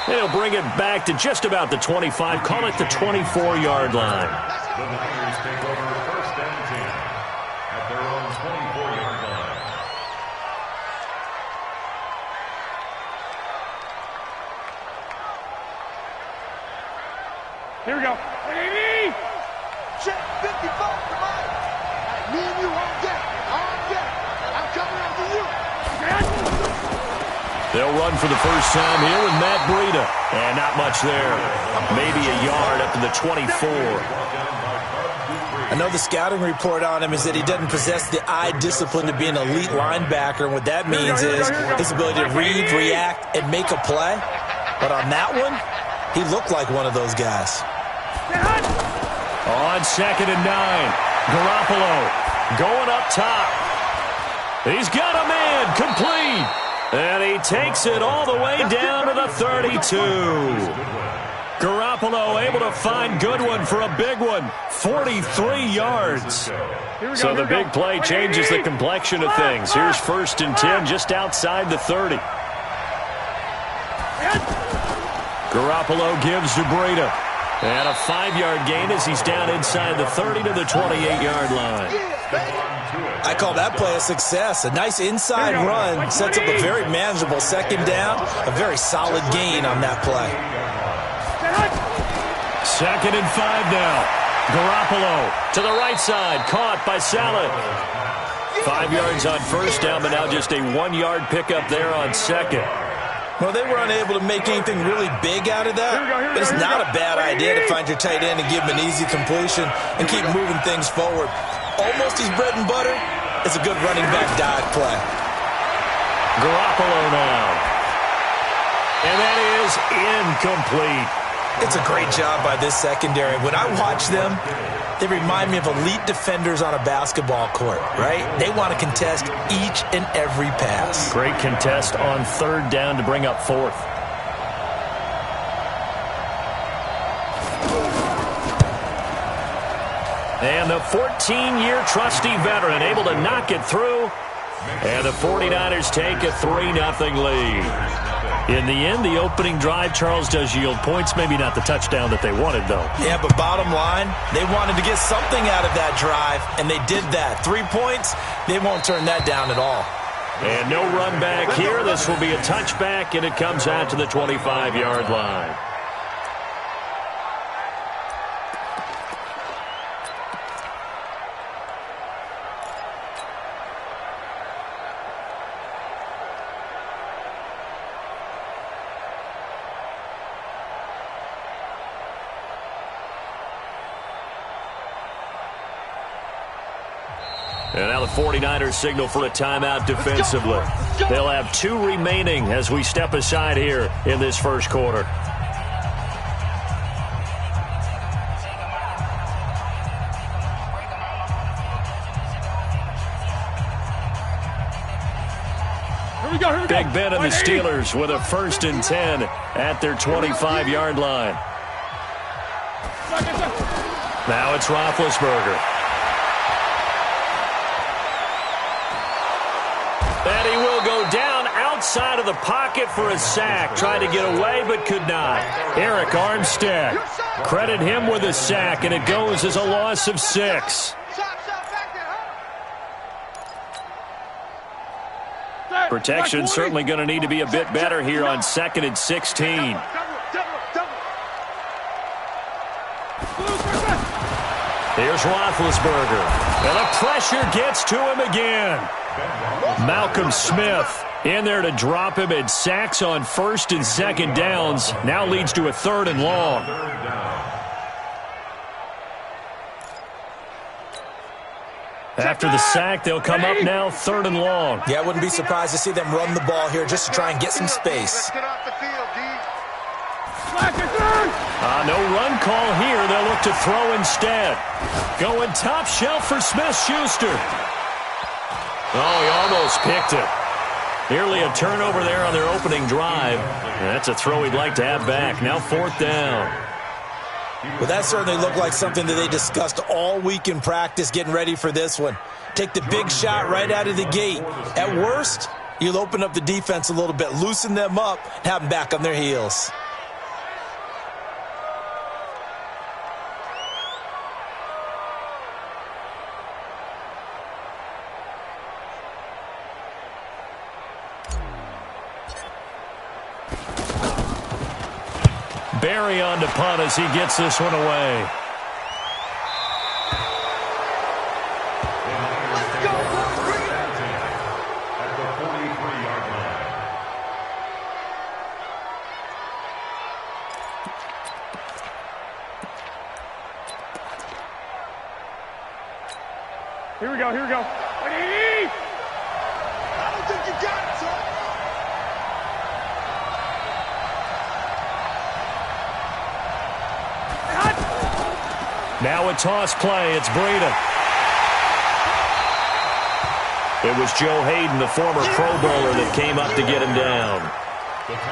They'll bring it back to just about the 25, call it the 24-yard line.
The Niners take over first and 10 at their own 24-yard line.
Here we go. Ready? Check 55, come on. Me and you on deck. On deck. I'm coming after you.
They'll run for the first time here with Matt Breida. And not much there. Maybe a yard up to the 24.
I know the scouting report on him is that he doesn't possess the eye discipline to be an elite linebacker. And what that means is his ability to read, react, and make a play. But on that one, he looked like one of those guys.
On 2nd and 9, Garoppolo going up top. He's got a man, complete. And he takes it all the way down to the 32. Garoppolo able to find Goodwin for a big one. 43 yards. So the big play changes the complexion of things. Here's 1st and 10 just outside the 30. Garoppolo gives to Breida. And a 5-yard gain as he's down inside the 30 to the 28-yard line.
I call that play a success. A nice inside run sets up a very manageable 2nd down. A very solid gain on that play.
2nd and 5 now. Garoppolo to the right side. Caught by Saleh. 5 yards on 1st down, but now just a 1-yard pickup there on 2nd.
Well, they were unable to make anything really big out of that, but it's not a bad idea to find your tight end and give him an easy completion and keep moving things forward. Almost his bread and butter. It's a good running back dive play.
Garoppolo now. And that is incomplete.
It's a great job by this secondary. When I watch them, they remind me of elite defenders on a basketball court, right? They want to contest each and every pass.
Great contest on 3rd down to bring up 4th. And the 14-year trusty veteran able to knock it through. And the 49ers take a 3-0 lead. In the end, the opening drive, Charles, does yield points. Maybe not the touchdown that they wanted, though.
Yeah, but bottom line, they wanted to get something out of that drive, and they did that. 3 points, they won't turn that down at all.
And no run back here. This will be a touchback, and it comes out to the 25-yard line. And now the 49ers signal for a timeout defensively. They'll have 2 remaining as we step aside here in this first quarter.
Here we go.
Big Ben and the Steelers with a 1st and 10 at their 25-yard line. Now it's Roethlisberger. And he will go down outside of the pocket for a sack. Tried to get away, but could not. Eric Armstead. Credit him with a sack, and it goes as a loss of 6. Protection certainly going to need to be a bit better here on 2nd and 16. Here's Roethlisberger. And the pressure gets to him again. Malcolm Smith in there to drop him, and sacks on 1st and 2nd downs. Now leads to a 3rd and long. After the sack, they'll come up now 3rd and long.
Yeah, I wouldn't be surprised to see them run the ball here just to try and get some space.
No run call here. They'll look to throw instead. Going top shelf for Smith-Schuster. Oh, he almost picked it. Nearly a turnover there on their opening drive. That's a throw he'd like to have back. Now 4th down.
Well, that certainly looked like something that they discussed all week in practice getting ready for this one. Take the big shot right out of the gate. At worst, you'll open up the defense a little bit, loosen them up, and have them back on their heels.
Barry on to punt as he gets this one away.
Here we go, here we go. I don't think you got it, son.
Now a toss play. It's Breida. It was Joe Hayden, the former Pro Bowler, that came up to get him down.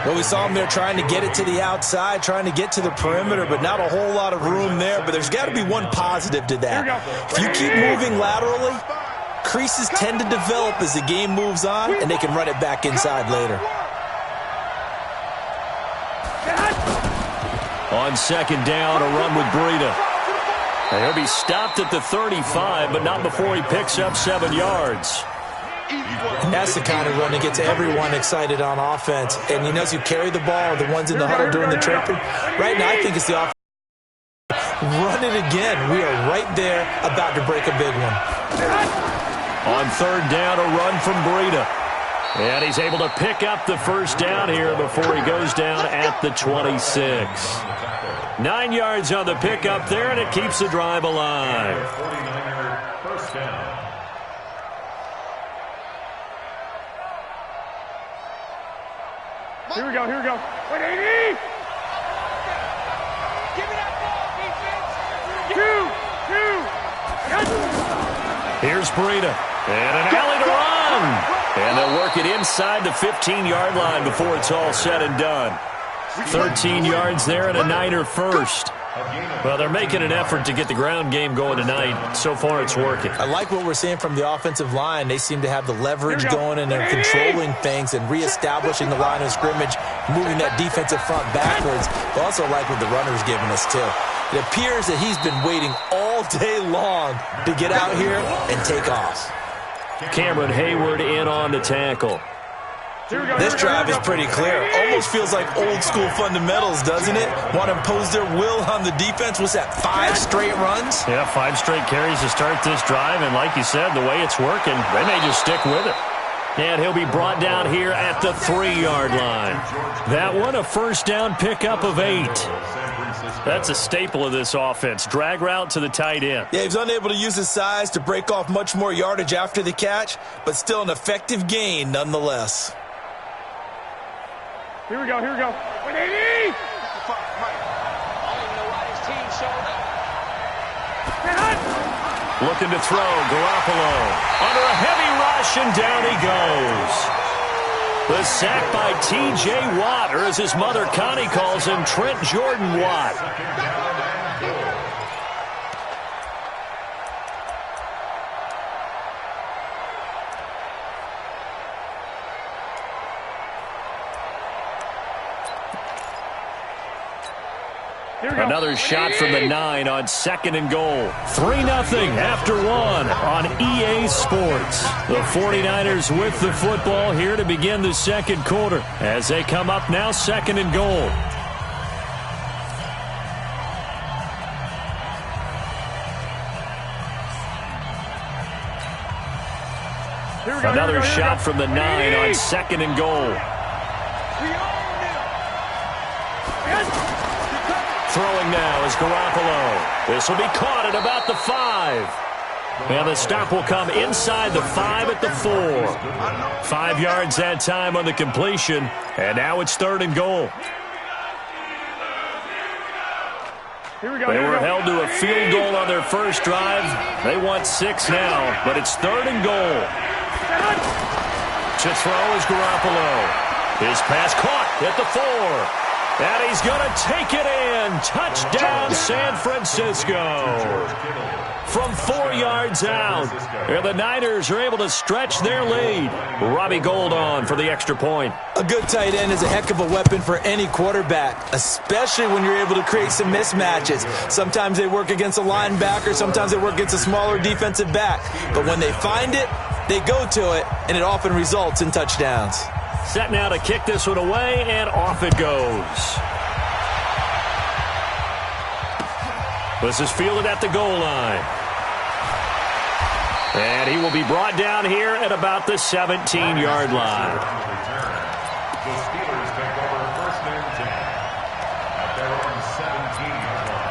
Well, we saw him there trying to get it to the outside, trying to get to the perimeter, but not a whole lot of room there. But there's got to be one positive to that. If you keep moving laterally, creases tend to develop as the game moves on, and they can run it back inside later.
On 2nd down, a run with Breida. He'll be stopped at the 35, but not before he picks up 7 yards.
And that's the kind of run that gets everyone excited on offense. And, as you carry the ball, the ones in the huddle doing the chirping, right now I think it's the offense. Run it again. We are right there about to break a big one.
On 3rd down, a run from Breida. And he's able to pick up the 1st down here before he goes down at the 26. 9 yards on the pickup there, and it keeps the drive alive.
49er, 1st down.
Here we go, here we go. 180! Give me that ball, defense! 2.
Here's Breida. And an alley to run. And they'll work it inside the 15-yard line before it's all said and done. 13 yards there and a Niner first. Well, they're making an effort to get the ground game going tonight. So far, it's working.
I like what we're seeing from the offensive line. They seem to have the leverage going, and they're controlling things and reestablishing the line of scrimmage, moving that defensive front backwards. I also like what the runner's giving us, too. It appears that he's been waiting all day long to get out here and take off.
Cameron Hayward in on the tackle.
This drive is pretty clear. Almost feels like old school fundamentals, doesn't it? Want to impose their will on the defense. What's that, 5 straight runs?
Yeah, 5 straight carries to start this drive. And like you said, the way it's working, they may just stick with it. And he'll be brought down here at the 3-yard line. That one, a 1st down pickup of 8. That's a staple of this offense. Drag route to the tight end.
Yeah, he's unable to use his size to break off much more yardage after the catch, but still an effective gain nonetheless.
Here we go, here we go. 180!
Looking to throw, Garoppolo. Under a heavy rush, and down he goes. The sack by T.J. Watt, or as his mother Connie calls him, Trent Jordan Watt. Another shot from the 9 on 2nd and goal. 3-0 after 1 on EA Sports. The 49ers with the football here to begin the 2nd quarter as they come up now 2nd and goal. Another shot from the 9 on 2nd and goal. Throwing now is Garoppolo. This will be caught at about the 5. And the stop will come inside the 5 at the 4. 5 yards that time on the completion, and now it's 3rd and goal. They were held to a field goal on their first drive. They want 6 now, but it's 3rd and goal. To throw is Garoppolo. His pass caught at the 4. And he's going to take it in. Touchdown, San Francisco. From 4 yards out. And the Niners are able to stretch their lead. Robbie Gould on for the extra point.
A good tight end is a heck of a weapon for any quarterback, especially when you're able to create some mismatches. Sometimes they work against a linebacker. Sometimes they work against a smaller defensive back. But when they find it, they go to it, and it often results in touchdowns.
Set now to kick this one away, and off it goes. This is fielded at the goal line. And he will be brought down here at about the 17-yard line.
The Steelers take over 1st and 10 at their own 17-yard line.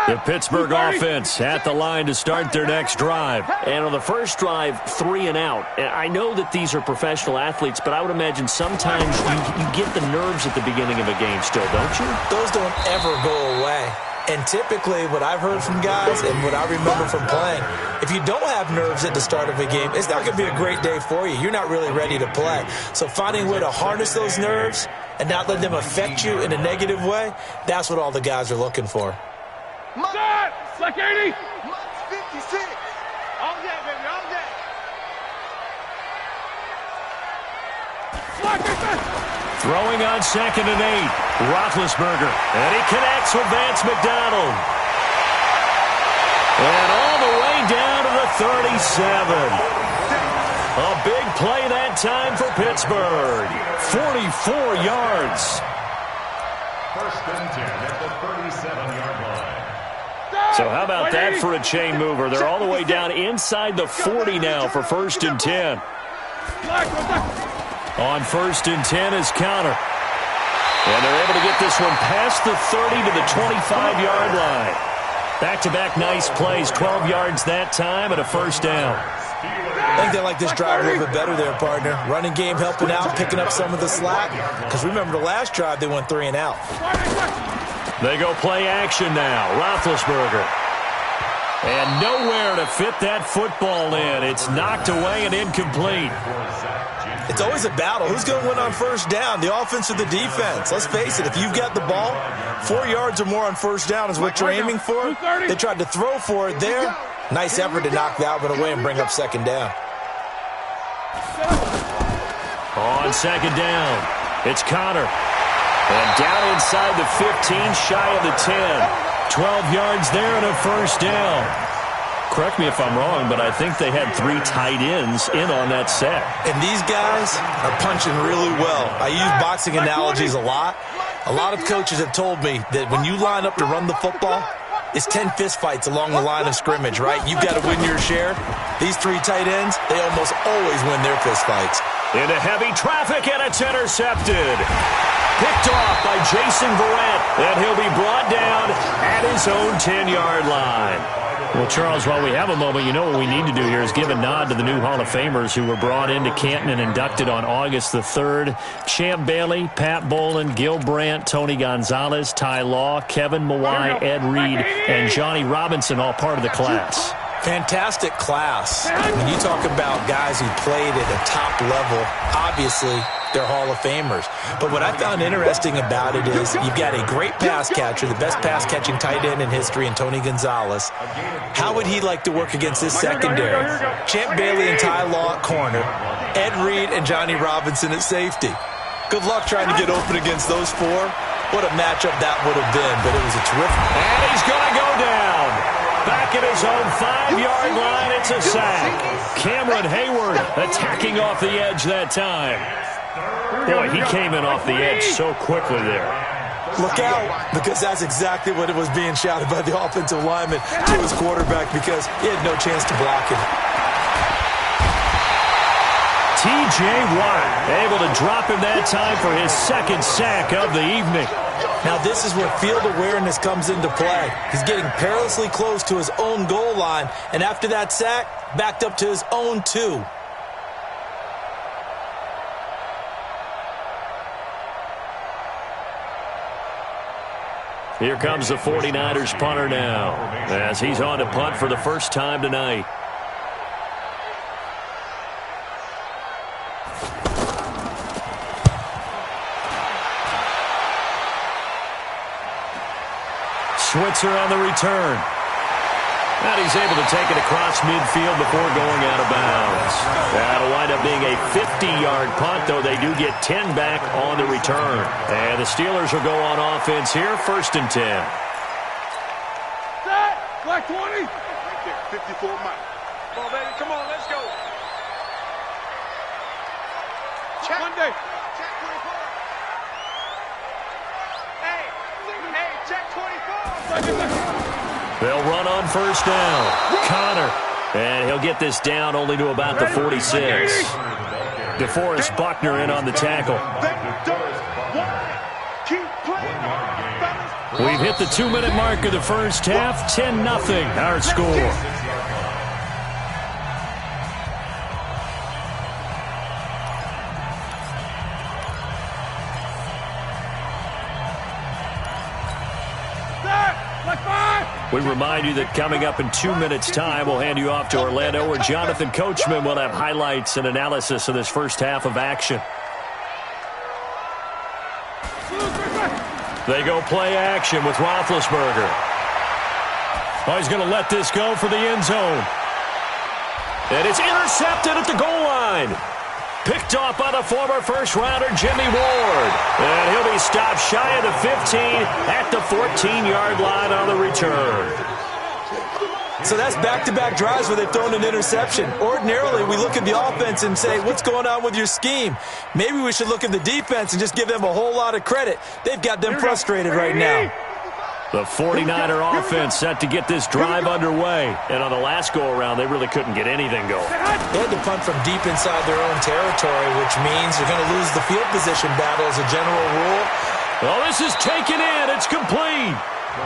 The Pittsburgh offense at the line to start their next drive. And on the first drive, 3 and out. And I know that these are professional athletes, but I would imagine sometimes you get the nerves at the beginning of a game still, don't you?
Those don't ever go away. And typically, what I've heard from guys and what I remember from playing, if you don't have nerves at the start of a game, it's not going to be a great day for you. You're not really ready to play. So finding a way to harness those nerves and not let them affect you in a negative way, that's what all the guys are looking for.
Like 80. 56. All that, baby, all that.
Throwing on 2nd and 8. Roethlisberger. And he connects with Vance McDonald. And all the way down to the 37. A big play that time for Pittsburgh. 44 yards.
1st and 10 at the 37-yard line.
So how about that for a chain mover? They're all the way down inside the 40 now for 1st and 10. On 1st and 10 is counter. And they're able to get this one past the 30 to the 25-yard line. Back-to-back nice plays, 12 yards that time and a 1st down.
I think they like this drive a little bit better there, partner. Running game helping out, picking up some of the slack. Because remember the last drive, they went 3 and out.
They go play action now. Roethlisberger. And nowhere to fit that football in. It's knocked away and incomplete.
It's always a battle. Who's going to win on 1st down, the offense or the defense? Let's face it, if you've got the ball, 4 yards or more on 1st down is what you're aiming for. They tried to throw for it there. Nice effort to knock that one away and bring up 2nd down.
On 2nd down, it's Connor. And down inside the 15, shy of the 10. 12 yards there and a 1st down. Correct me if I'm wrong, but I think they had 3 tight ends in on that set.
And these guys are punching really well. I use boxing analogies a lot. A lot of coaches have told me that when you line up to run the football, it's 10 fistfights along the line of scrimmage, right? You've got to win your share. These 3 tight ends, they almost always win their fistfights.
Into heavy traffic, and it's intercepted. Picked off by Jason Verrett, and he'll be brought down at his own 10-yard line. Well, Charles, while we have a moment, you know what we need to do here is give a nod to the new Hall of Famers who were brought into Canton and inducted on August the 3rd. Champ Bailey, Pat Bolin, Gil Brandt, Tony Gonzalez, Ty Law, Kevin Mawai, Ed Reed, and Johnny Robinson, all part of the class.
Fantastic class. When you talk about guys who played at a top level, obviously they're Hall of Famers. But what I found interesting about it is you've got a great pass catcher, the best pass-catching tight end in history, in Tony Gonzalez. How would he like to work against this secondary? Champ Bailey and Ty Law at corner, Ed Reed and Johnny Robinson at safety. Good luck trying to get open against those 4. What a matchup that would have been, but it was a terrific.
And he's going to go down. Back at his own 5-yard line, it's a sack. Cameron Hayward attacking off the edge that time. Boy, he came in off the edge so quickly there.
Look out, because that's exactly what it was being shouted by the offensive lineman to his quarterback because he had no chance to block it.
T.J. Watt able to drop him that time for his second sack of the evening.
Now this is where field awareness comes into play. He's getting perilously close to his own goal line, and after that sack, backed up to his own 2.
Here comes the 49ers punter now, as he's on to punt for the first time tonight. Switzer on the return. And he's able to take it across midfield before going out of bounds. That'll wind up being a 50-yard punt, though they do get 10 back on the return. And the Steelers will go on offense here, 1st and 10.
Set! Black 20! Right there, 54 miles. Come on, baby, come on, let's go. Check. Monday. Check 24. Hey, check 24.
They'll run on 1st down. Connor. And he'll get this down only to about the 46. DeForest Buckner in on the tackle. We've hit the 2-minute mark of the first half. 10-0 our score. We remind you that coming up in 2 minutes' time, we'll hand you off to Orlando, where Jonathan Coachman will have highlights and analysis of this first half of action. They go play action with Roethlisberger. Oh, he's going to let this go for the end zone. And it's intercepted at the goal line. Picked off by the former first-rounder Jimmy Ward. And he'll be stopped shy of the 15 at the 14-yard line on the return.
So that's back-to-back drives where they've thrown an interception. Ordinarily, we look at the offense and say, what's going on with your scheme? Maybe we should look at the defense and just give them a whole lot of credit. They've got them frustrated right now.
The 49er offense set to get this drive underway. And on the last go-around, they really couldn't get anything going.
They had to punt from deep inside their own territory, which means they're going to lose the field position battle as a general rule.
Well, this is taken in. It's complete.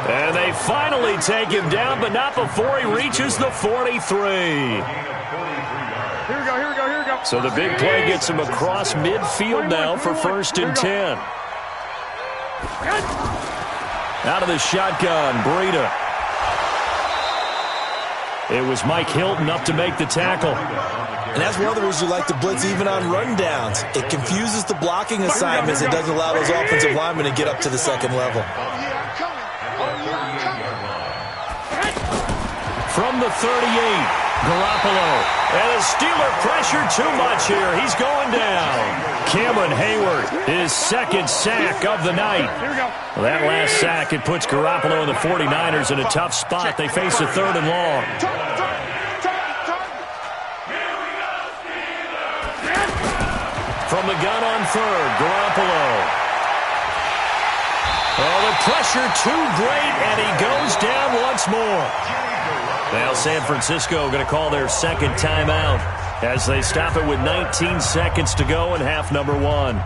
And they finally take him down, but not before he reaches the 43.
Here we go.
So the big play gets him across midfield now for 1st and 10. Out of the shotgun, Breida. It was Mike Hilton up to make the tackle.
And that's one of the reasons you like to blitz even on rundowns. It confuses the blocking assignments. It doesn't allow those offensive linemen to get up to the second level.
From the 38, Garoppolo. And the Steeler pressure too much here. He's going down. Cameron Hayward, his second sack of the night. Well, that last sack, it puts Garoppolo and the 49ers in a tough spot. They face a 3rd and long. From the gun on 3rd, Garoppolo. Oh, the pressure too great, and he goes down once more. Now San Francisco going to call their second timeout as they stop it with 19 seconds to go in half number 1.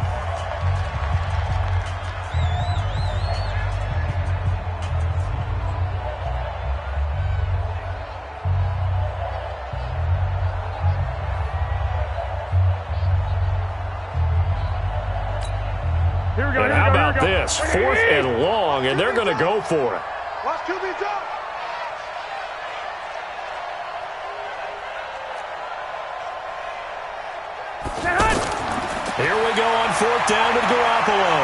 And how about this? 4th and long, and they're going to go for it.
Watch QB drop.
Here we go on 4th down with Garoppolo.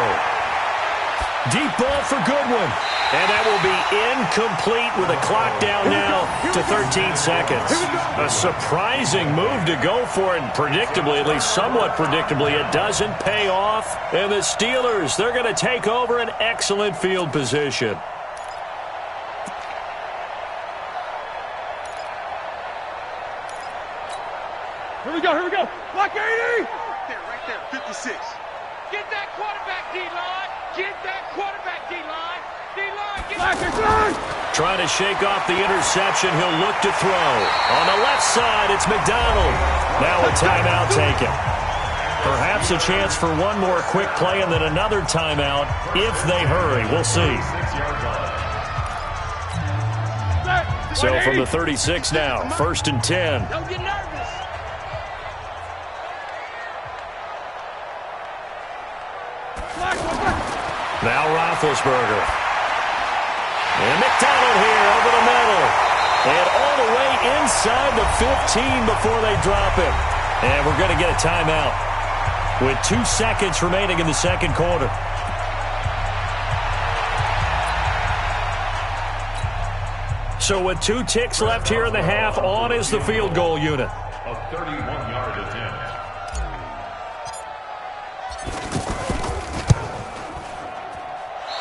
Deep ball for Goodwin. And that will be incomplete with a clock down now to 13 seconds. A surprising move to go for it. Predictably, at least somewhat predictably, it doesn't pay off. And the Steelers, they're going to take over an excellent field position.
Here we go. Block 80. Right there, 56. Get that quarterback, D-line. Get that quarterback, D-line. D-line, get that.
Trying to shake off the interception. He'll look to throw. On the left side, it's McDonald. Now a timeout taken. Perhaps a chance for one more quick play and then another timeout if they hurry. We'll see. So from the 36 now, 1st and 10.
Don't get nervous.
Now Roethlisberger. And McDonald here over the middle. And all the way inside the 15 before they drop him. And we're going to get a timeout with 2 seconds remaining in the second quarter. So with 2 ticks left here in the half, on is the field goal unit.
A 31-yard attempt.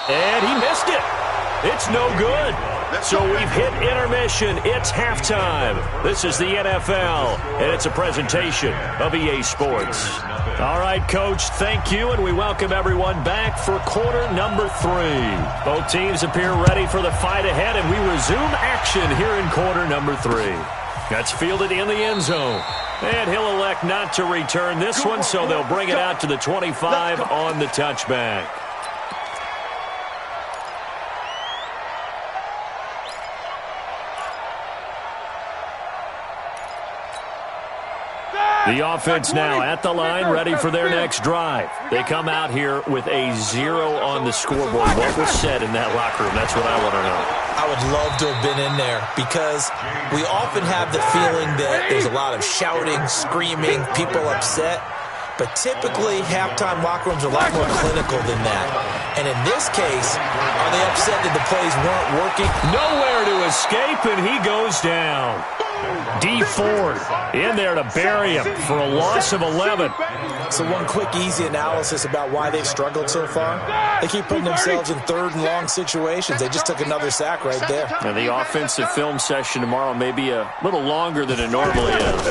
And he missed it. It's no good. So we've hit intermission. It's halftime. This is the NFL, and it's a presentation of EA Sports. All right, Coach, thank you, and we welcome everyone back for quarter number 3. Both teams appear ready for the fight ahead, and we resume action here in quarter number 3. That's fielded in the end zone. And he'll elect not to return this one, so they'll bring it out to the 25 on the touchback. The offense now at the line, ready for their next drive. They come out here with a 0 on the scoreboard. What was said in that locker room? That's what I want to know.
I would love to have been in there because we often have the feeling that there's a lot of shouting, screaming, people upset. But typically, halftime locker rooms are a lot more clinical than that. And in this case, are they upset that the plays weren't working?
Nowhere to escape, and he goes down. D Ford in there to bury him for a loss of 11.
So one quick, easy analysis about why they've struggled so far. They keep putting themselves in 3rd and long situations. They just took another sack right there.
And the offensive film session tomorrow may be a little longer than it normally is.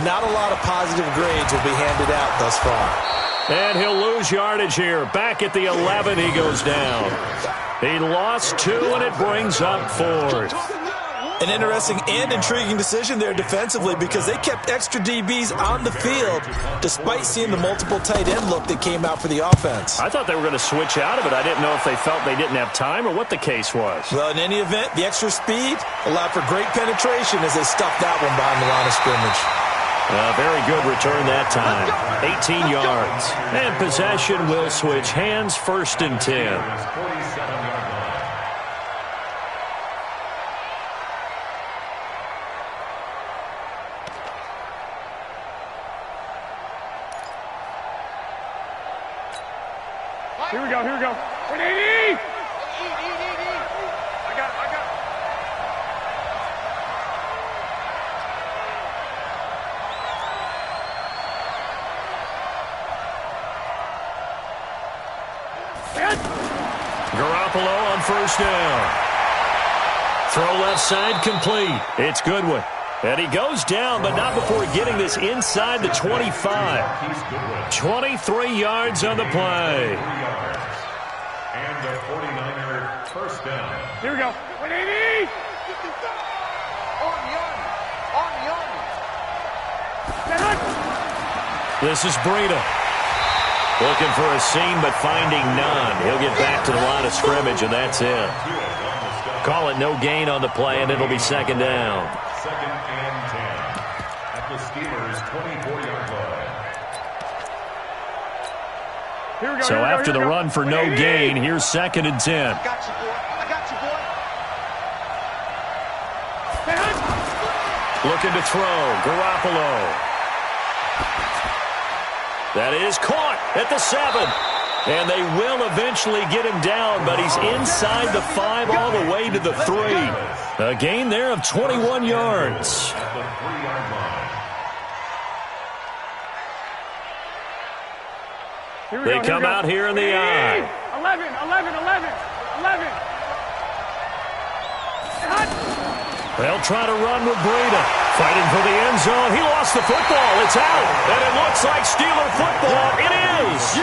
Not a lot of positive grades will be handed out thus far.
And he'll lose yardage here. Back at the 11, he goes down. He lost 2, and it brings up 4th.
An interesting and intriguing decision there defensively because they kept extra DBs on the field despite seeing the multiple tight end look that came out for the offense.
I thought they were going to switch out of it. I didn't know if they felt they didn't have time or what the case was.
Well, in any event, the extra speed allowed for great penetration as they stuffed that one behind the line of scrimmage.
Very good return that time. 18 yards. And possession will switch hands, 1st and 10.
Here we go, here we go. 180! I got it.
Garoppolo on 1st down. Throw left side complete. It's Goodwin. And he goes down, but not before getting this inside the 25. 23 yards on the play.
And a 49er 1st down.
Here we go. 180!
This is Breida. Looking for a seam, but finding none. He'll get back to the line of scrimmage, and that's it. Call it no gain on the play, and it'll be 2nd down.
2nd and 10 at the Steelers' 24-yard line.
So after the run for no gain, here's 2nd and 10.
I got you, boy.
Looking to throw. Garoppolo. That is caught at the 7. And they will eventually get him down, but he's inside the 5 all the way to the 3. A gain there of 21 yards.
At the 3-yard line.
They come out here in the I.
11.
They'll try to run with Breida. Fighting for the end zone. He lost the football. It's out. And it looks like Steeler football. It is.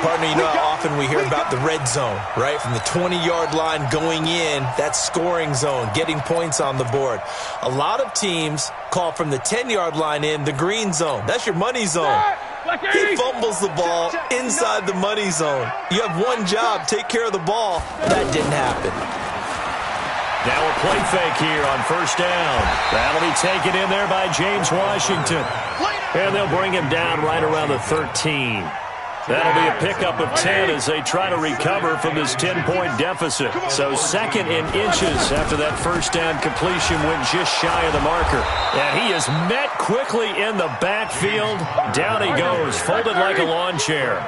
Partner, you know how often we hear about the red zone, right? From the 20-yard line going in, that's scoring zone, getting points on the board. A lot of teams call from the 10-yard line in the green zone. That's your money zone. He fumbles the ball inside the money zone. You have one job, take care of the ball. That didn't happen.
Now a play fake here on first down. That'll be taken in there by James Washington. And they'll bring him down right around the 13. That'll be a pickup of 10 as they try to recover from this 10-point deficit. So second in inches after that first down completion went just shy of the marker. And he is met quickly in the backfield. Down he goes, folded like a lawn chair.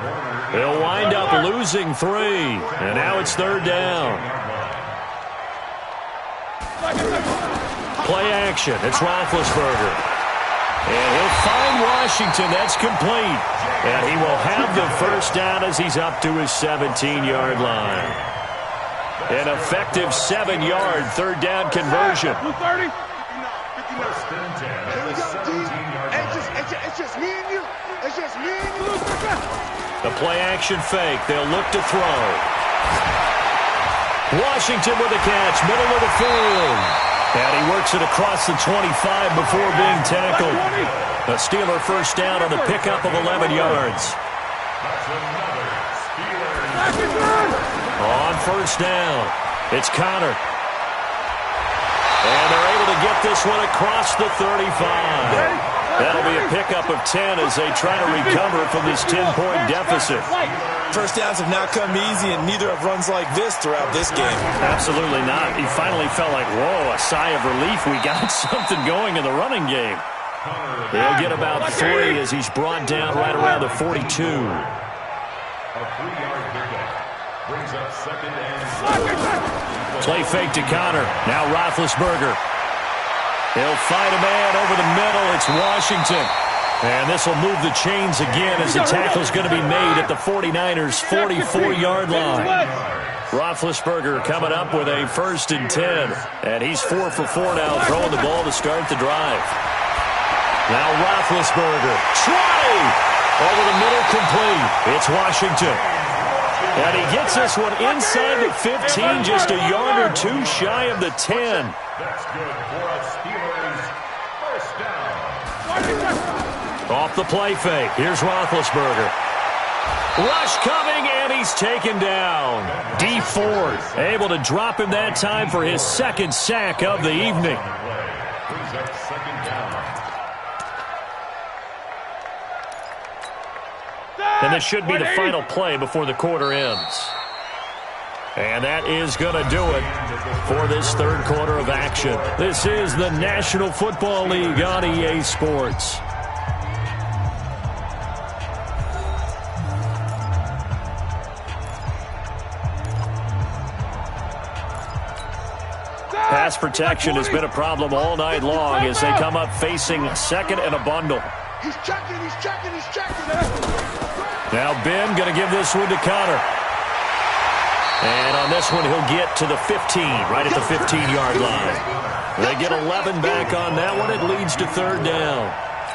They'll wind up losing 3. And now it's third down. Play action. It's Roethlisberger. And he'll find Washington. That's complete. And he will have the first down as he's up to his 17-yard line. An effective 7-yard third down conversion.
It's just me and you. It's just me and you.
The play action fake. They'll look to throw. Washington with a catch, middle of the field. And he works it across the 25 before being tackled. A Steeler first down on the pickup of 11 yards. On first down, it's Connor. And they're able to get this one across the 35. That'll be a pickup of 10 as they try to recover from this 10-point deficit.
First downs have not come easy, and neither have runs like this throughout this game.
Absolutely not. He finally felt like, whoa, a sigh of relief. We got something going in the running game. He'll get about 3 as he's brought down right around the 42.
A 3-yard pickup brings up second and...
Play fake to Connor. Now Roethlisberger. He'll fight a man over the middle. It's Washington. And this will move the chains again as the tackle's going to be made at the 49ers' 44-yard line. Roethlisberger coming up with a 1st and 10. And he's 4 for 4 now, throwing the ball to start the drive. Now Roethlisberger. Try! Over the middle, complete. It's Washington. And he gets this one inside the 15, just a yard or 2 shy of the 10.
That's good for a Steelers first down.
Off the play fake. Here's Roethlisberger. Rush coming, and he's taken down. D Ford able to drop him that time for his 2nd sack of the evening.
Brings up second down.
And this should be the final play before the quarter ends. And that is going to do it for this third quarter of action. This is the National Football League on EA Sports. Pass protection has been a problem all night long as they come up facing second and a bundle.
He's checking.
Now Ben going to give this one to Connor. And on this one, he'll get to the 15, right at the 15-yard line. They get 11 back on that one. It leads to third down.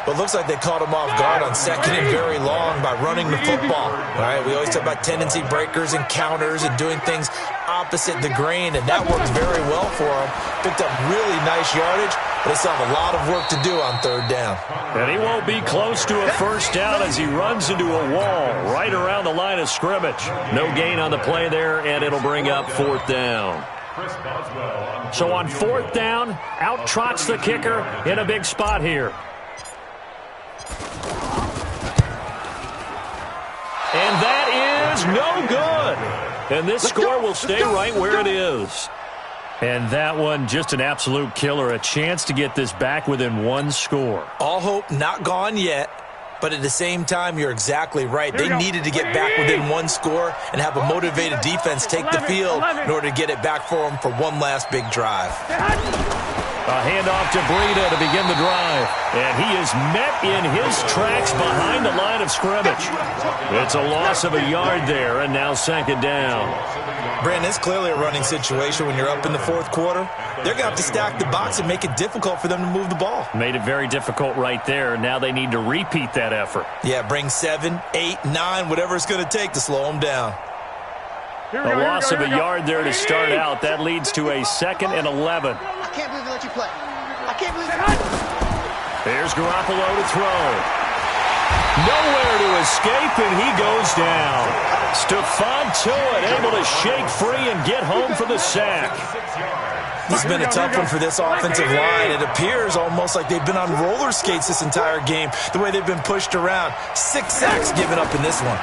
But it looks like they caught him off guard on second and very long by running the football. All right, we always talk about tendency breakers and counters and doing things opposite the grain, and that worked very well for him. Picked up really nice yardage, but they still have a lot of work to do on third down.
And he won't be close to a first down as he runs into a wall right around the line of scrimmage. No gain on the play there, and it'll bring up 4th down. So on 4th down, out trots the kicker in a big spot here. And that is no good. And this score will stay right where it is. And that one, just an absolute killer. A chance to get this back within 1 score.
All hope not gone yet. But at the same time, you're exactly right. They needed to get back within 1 score and have a motivated defense take the field in order to get it back for them for one last big drive.
A handoff to Breida to begin the drive. And he is met in his tracks behind the line of scrimmage. It's a loss of a yard there, and now second down.
Brandon, it's clearly a running situation when you're up in the fourth quarter. They're going to have to stack the box and make it difficult for them to move the ball.
Made it very difficult right there. Now they need to repeat that effort.
Yeah, bring 7, 8, 9, whatever it's going to take to slow them down.
A loss of a yard there to start out. That leads to a 2nd and 11.
I can't believe they let you play. I can't believe it.
There's Garoppolo to throw. Nowhere to escape, and he goes down. Stephon Tuitt able to shake free and get home for the sack.
This has been a tough one for this offensive line. It appears almost like they've been on roller skates this entire game, the way they've been pushed around. 6 sacks given up in this one.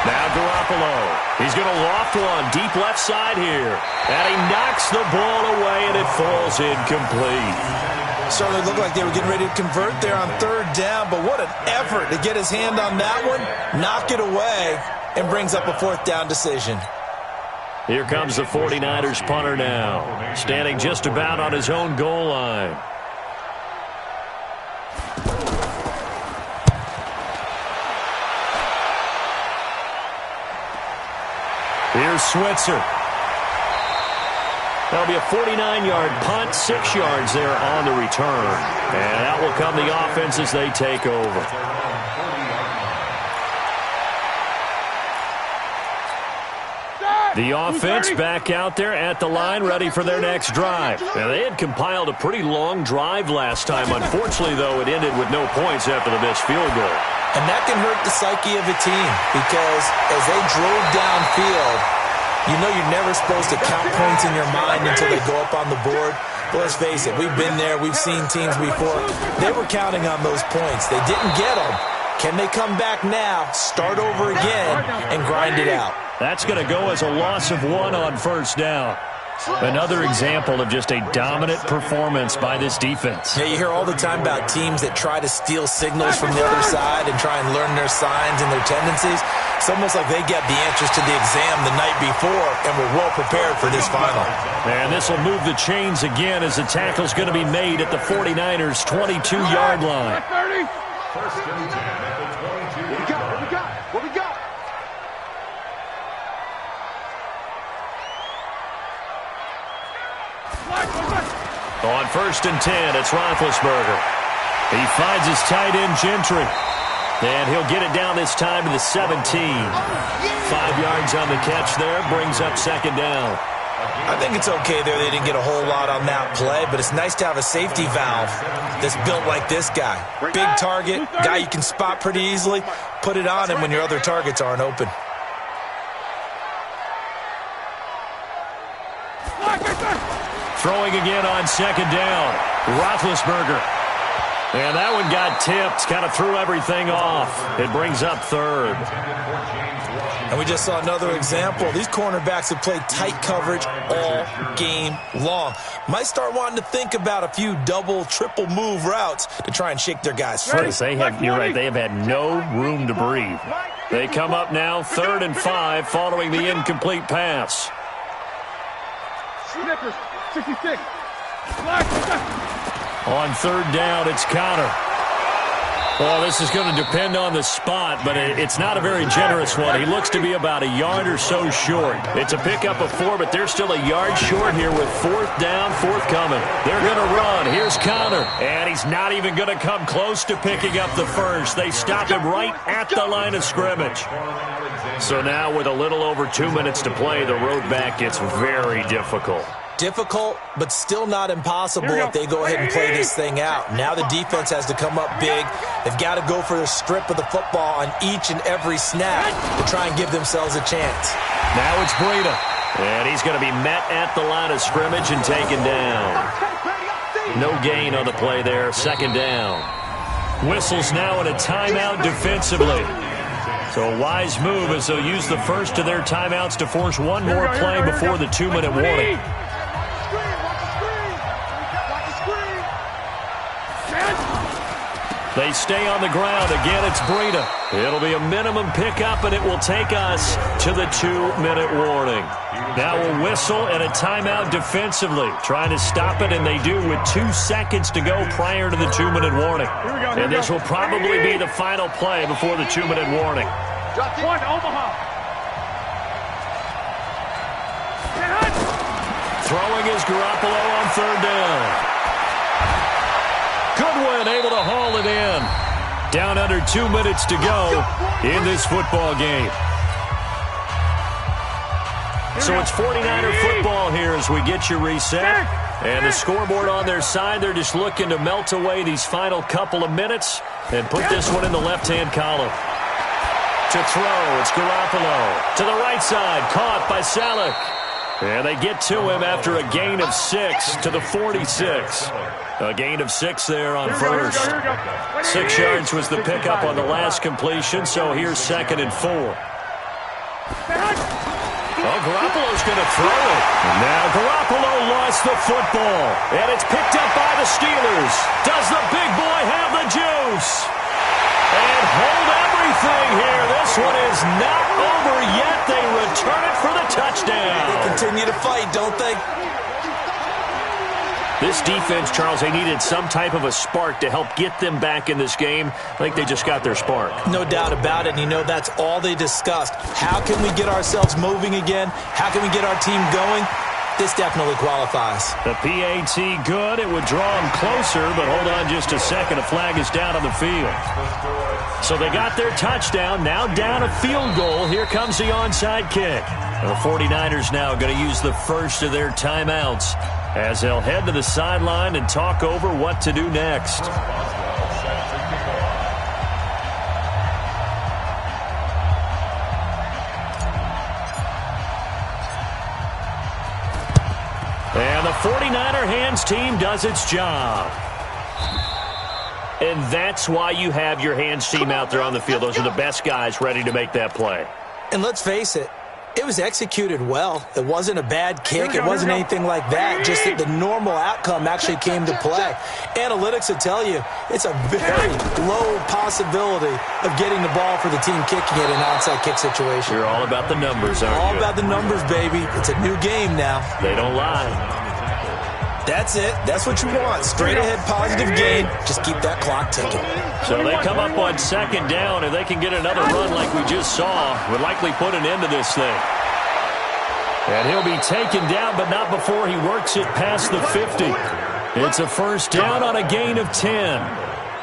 Now Garoppolo. He's going to loft one deep left side here. And he knocks the ball away, and it falls incomplete.
Certainly looked like they were getting ready to convert there on 3rd down, but what an effort to get his hand on that one, knock it away, and brings up a 4th down decision.
Here comes the 49ers punter now, standing just about on his own goal line. Here's Switzer. That'll be a 49-yard punt, 6 yards there on the return. And out will come the offense as they take over. The offense back out there at the line, ready for their next drive. Now, they had compiled a pretty long drive last time. Unfortunately, though, it ended with no points after the missed field goal.
And that can hurt the psyche of a team because as they drove downfield, you know you're never supposed to count points in your mind until they go up on the board. But let's face it, we've been there. We've seen teams before. They were counting on those points. They didn't get them. Can they come back now, start over again, and grind it out?
That's going to go as a loss of 1 on 1st down. Another example of just a dominant performance by this defense.
Yeah, you hear all the time about teams that try to steal signals from the other side and try and learn their signs and their tendencies. It's almost like they get the answers to the exam the night before and were well prepared for this final.
And this will move the chains again as the tackle's going to be made at the 49ers' 22-yard line.
1st and 10 at the 22.
What we got?
On 1st and 10, it's Roethlisberger. He finds his tight end, Gentry. And he'll get it down this time to the 17. 5 yards on the catch there, brings up 2nd down.
I think it's okay there. They didn't get a whole lot on that play, but it's nice to have a safety valve that's built like this guy. Big target, guy you can spot pretty easily. Put it on him when your other targets aren't open.
Throwing again on 2nd down. Roethlisberger. And that one got tipped, kind of threw everything off. It brings up 3rd.
And we just saw another example. These cornerbacks have played tight coverage all game long. Might start wanting to think about a few double, triple move routes to try and shake their guys free.
You're right, they have had no room to breathe. They come up now, 3rd and 5, following the incomplete pass.
Snippers, 66.
On 3rd down, it's Connor. Well, this is going to depend on the spot, but it's not a very generous one. He looks to be about a yard or so short. It's a pickup of 4, but they're still a yard short here with 4th down, 4th coming. They're going to run. Here's Connor, and he's not even going to come close to picking up the 1st. They stop him right at the line of scrimmage. So now with a little over 2 minutes to play, the road back gets very difficult.
Difficult, but still not impossible if they go ahead and play this thing out. Now the defense has to come up big. They've got to go for the strip of the football on each and every snap to try and give themselves a chance.
Now it's Breida. And he's going to be met at the line of scrimmage and taken down. No gain on the play there, 2nd down. Whistles now in a timeout defensively. So a wise move as they'll use the first of their timeouts to force one more play before the 2-minute warning. They stay on the ground. Again, it's Breida. It'll be a minimum pickup, and it will take us to the 2-minute warning. Now a whistle and a timeout defensively. Trying to stop it, and they do with 2 seconds to go prior to the 2-minute warning. And this will probably be the final play before the 2-minute warning.
Drop one, Omaha.
Throwing is Garoppolo on 3rd down. Goodwin able to haul it in. Down under 2 minutes to go in this football game. So it's 49er football here as we get you reset. And the scoreboard on their side, they're just looking to melt away these final couple of minutes and put this one in the left-hand column. To throw, it's Garoppolo. To the right side, caught by Salek. And they get to him after a gain of 6 to the 46. A gain of 6 there on first. 6 yards was the pickup on the last completion, so here's 2nd and 4. Oh, Garoppolo's going to throw it. And now Garoppolo lost the football. And it's picked up by the Steelers. Does the big boy have the juice? And hold everything here. This one is not over yet. They return it for the touchdown.
They continue to fight, don't they?
This defense, Charles, they needed some type of a spark to help get them back in this game. I think they just got their spark.
No doubt about it. And you know, that's all they discussed. How can we get ourselves moving again? How can we get our team going? This definitely qualifies.
The PAT good. It would draw them closer, but hold on just a second. A flag is down on the field. So they got their touchdown. Now down a field goal. Here comes the onside kick. The 49ers now going to use the first of their timeouts as they'll head to the sideline and talk over what to do next. And the 49er hands team does its job. And that's why you have your hands team out there on the field. Those are the best guys ready to make that play.
And let's face it, it was executed well. It wasn't a bad kick. It wasn't anything like that. Just that the normal outcome actually came to play. Analytics will tell you it's a very low possibility of getting the ball for the team kicking it in an onside kick situation.
You're all about the numbers, aren't you?
All about the numbers, baby. It's a new game now.
They don't lie.
That's it. That's what you want. Straight ahead positive gain. Just keep that clock ticking.
So they come up on 2nd down, and they can get another run like we just saw. Would likely put an end to this thing. And he'll be taken down, but not before he works it past the 50. It's a 1st down on a gain of 10.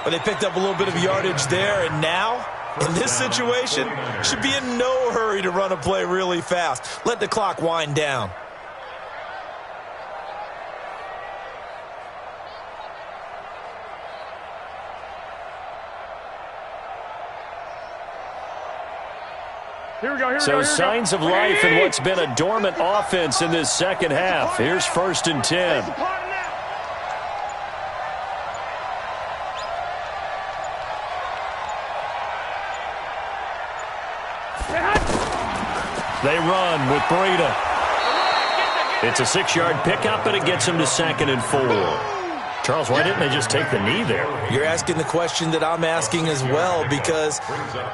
But they picked up a little bit of yardage there, and now, in this situation, should be in no hurry to run a play really fast. Let the clock wind down.
So signs of life in what's been a dormant offense in this second half. Here's 1st and 10. They run with Breida. It's a 6-yard pickup, and it gets him to 2nd and 4. Charles, why didn't they just take the knee there?
You're asking the question that I'm asking as well, because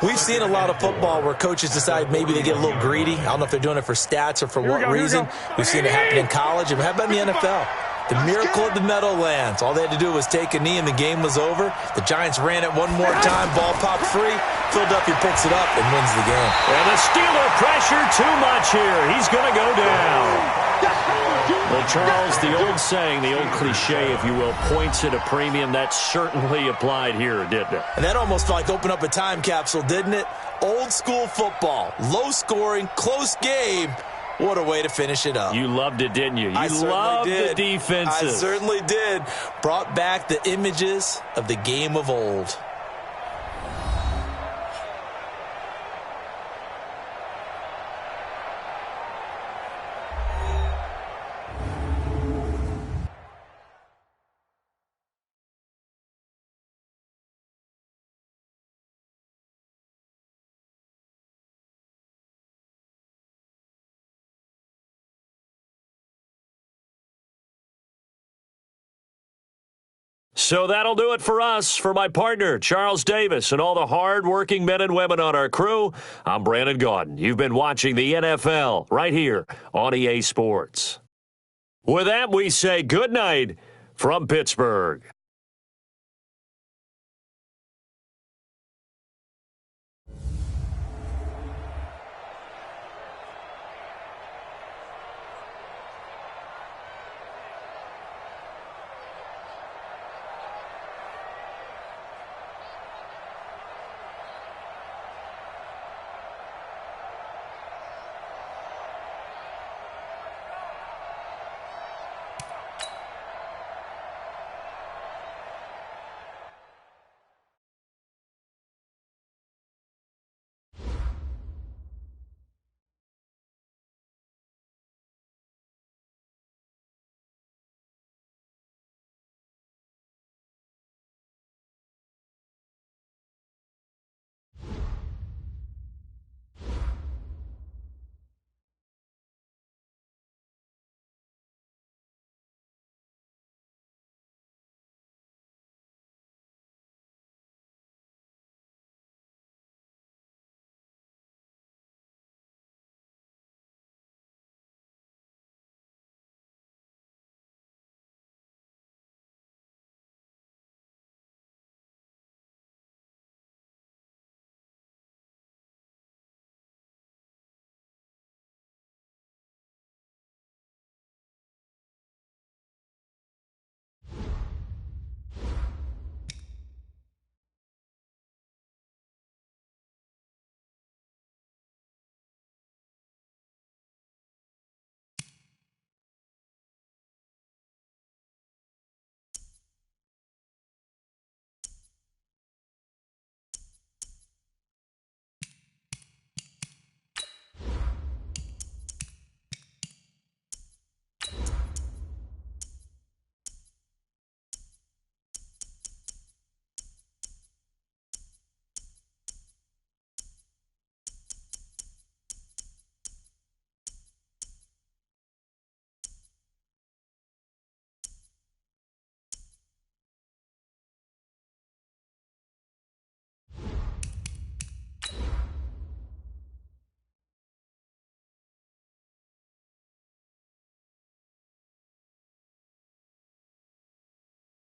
we've seen a lot of football where coaches decide maybe they get a little greedy. I don't know if they're doing it for stats or for what reason. We've seen it happen in college. And how about in the NFL? The miracle of the Meadowlands. All they had to do was take a knee and the game was over. The Giants ran it one more time. Ball popped free. Philadelphia picks it up and wins the game.
And the Steeler pressure too much here. He's going to go down. Well, Charles, the old saying, the old cliche, if you will, points at a premium. That certainly applied here, didn't it?
And that almost like opened up a time capsule, didn't it? Old school football. Low scoring, close game. What a way to finish it up.
You loved it, didn't you? You loved the defenses.
I certainly did. Brought back the images of the game of old.
So that'll do it for us. For my partner, Charles Davis, and all the hard-working men and women on our crew, I'm Brandon Gaudin. You've been watching the NFL right here on EA Sports. With that, we say good night from Pittsburgh.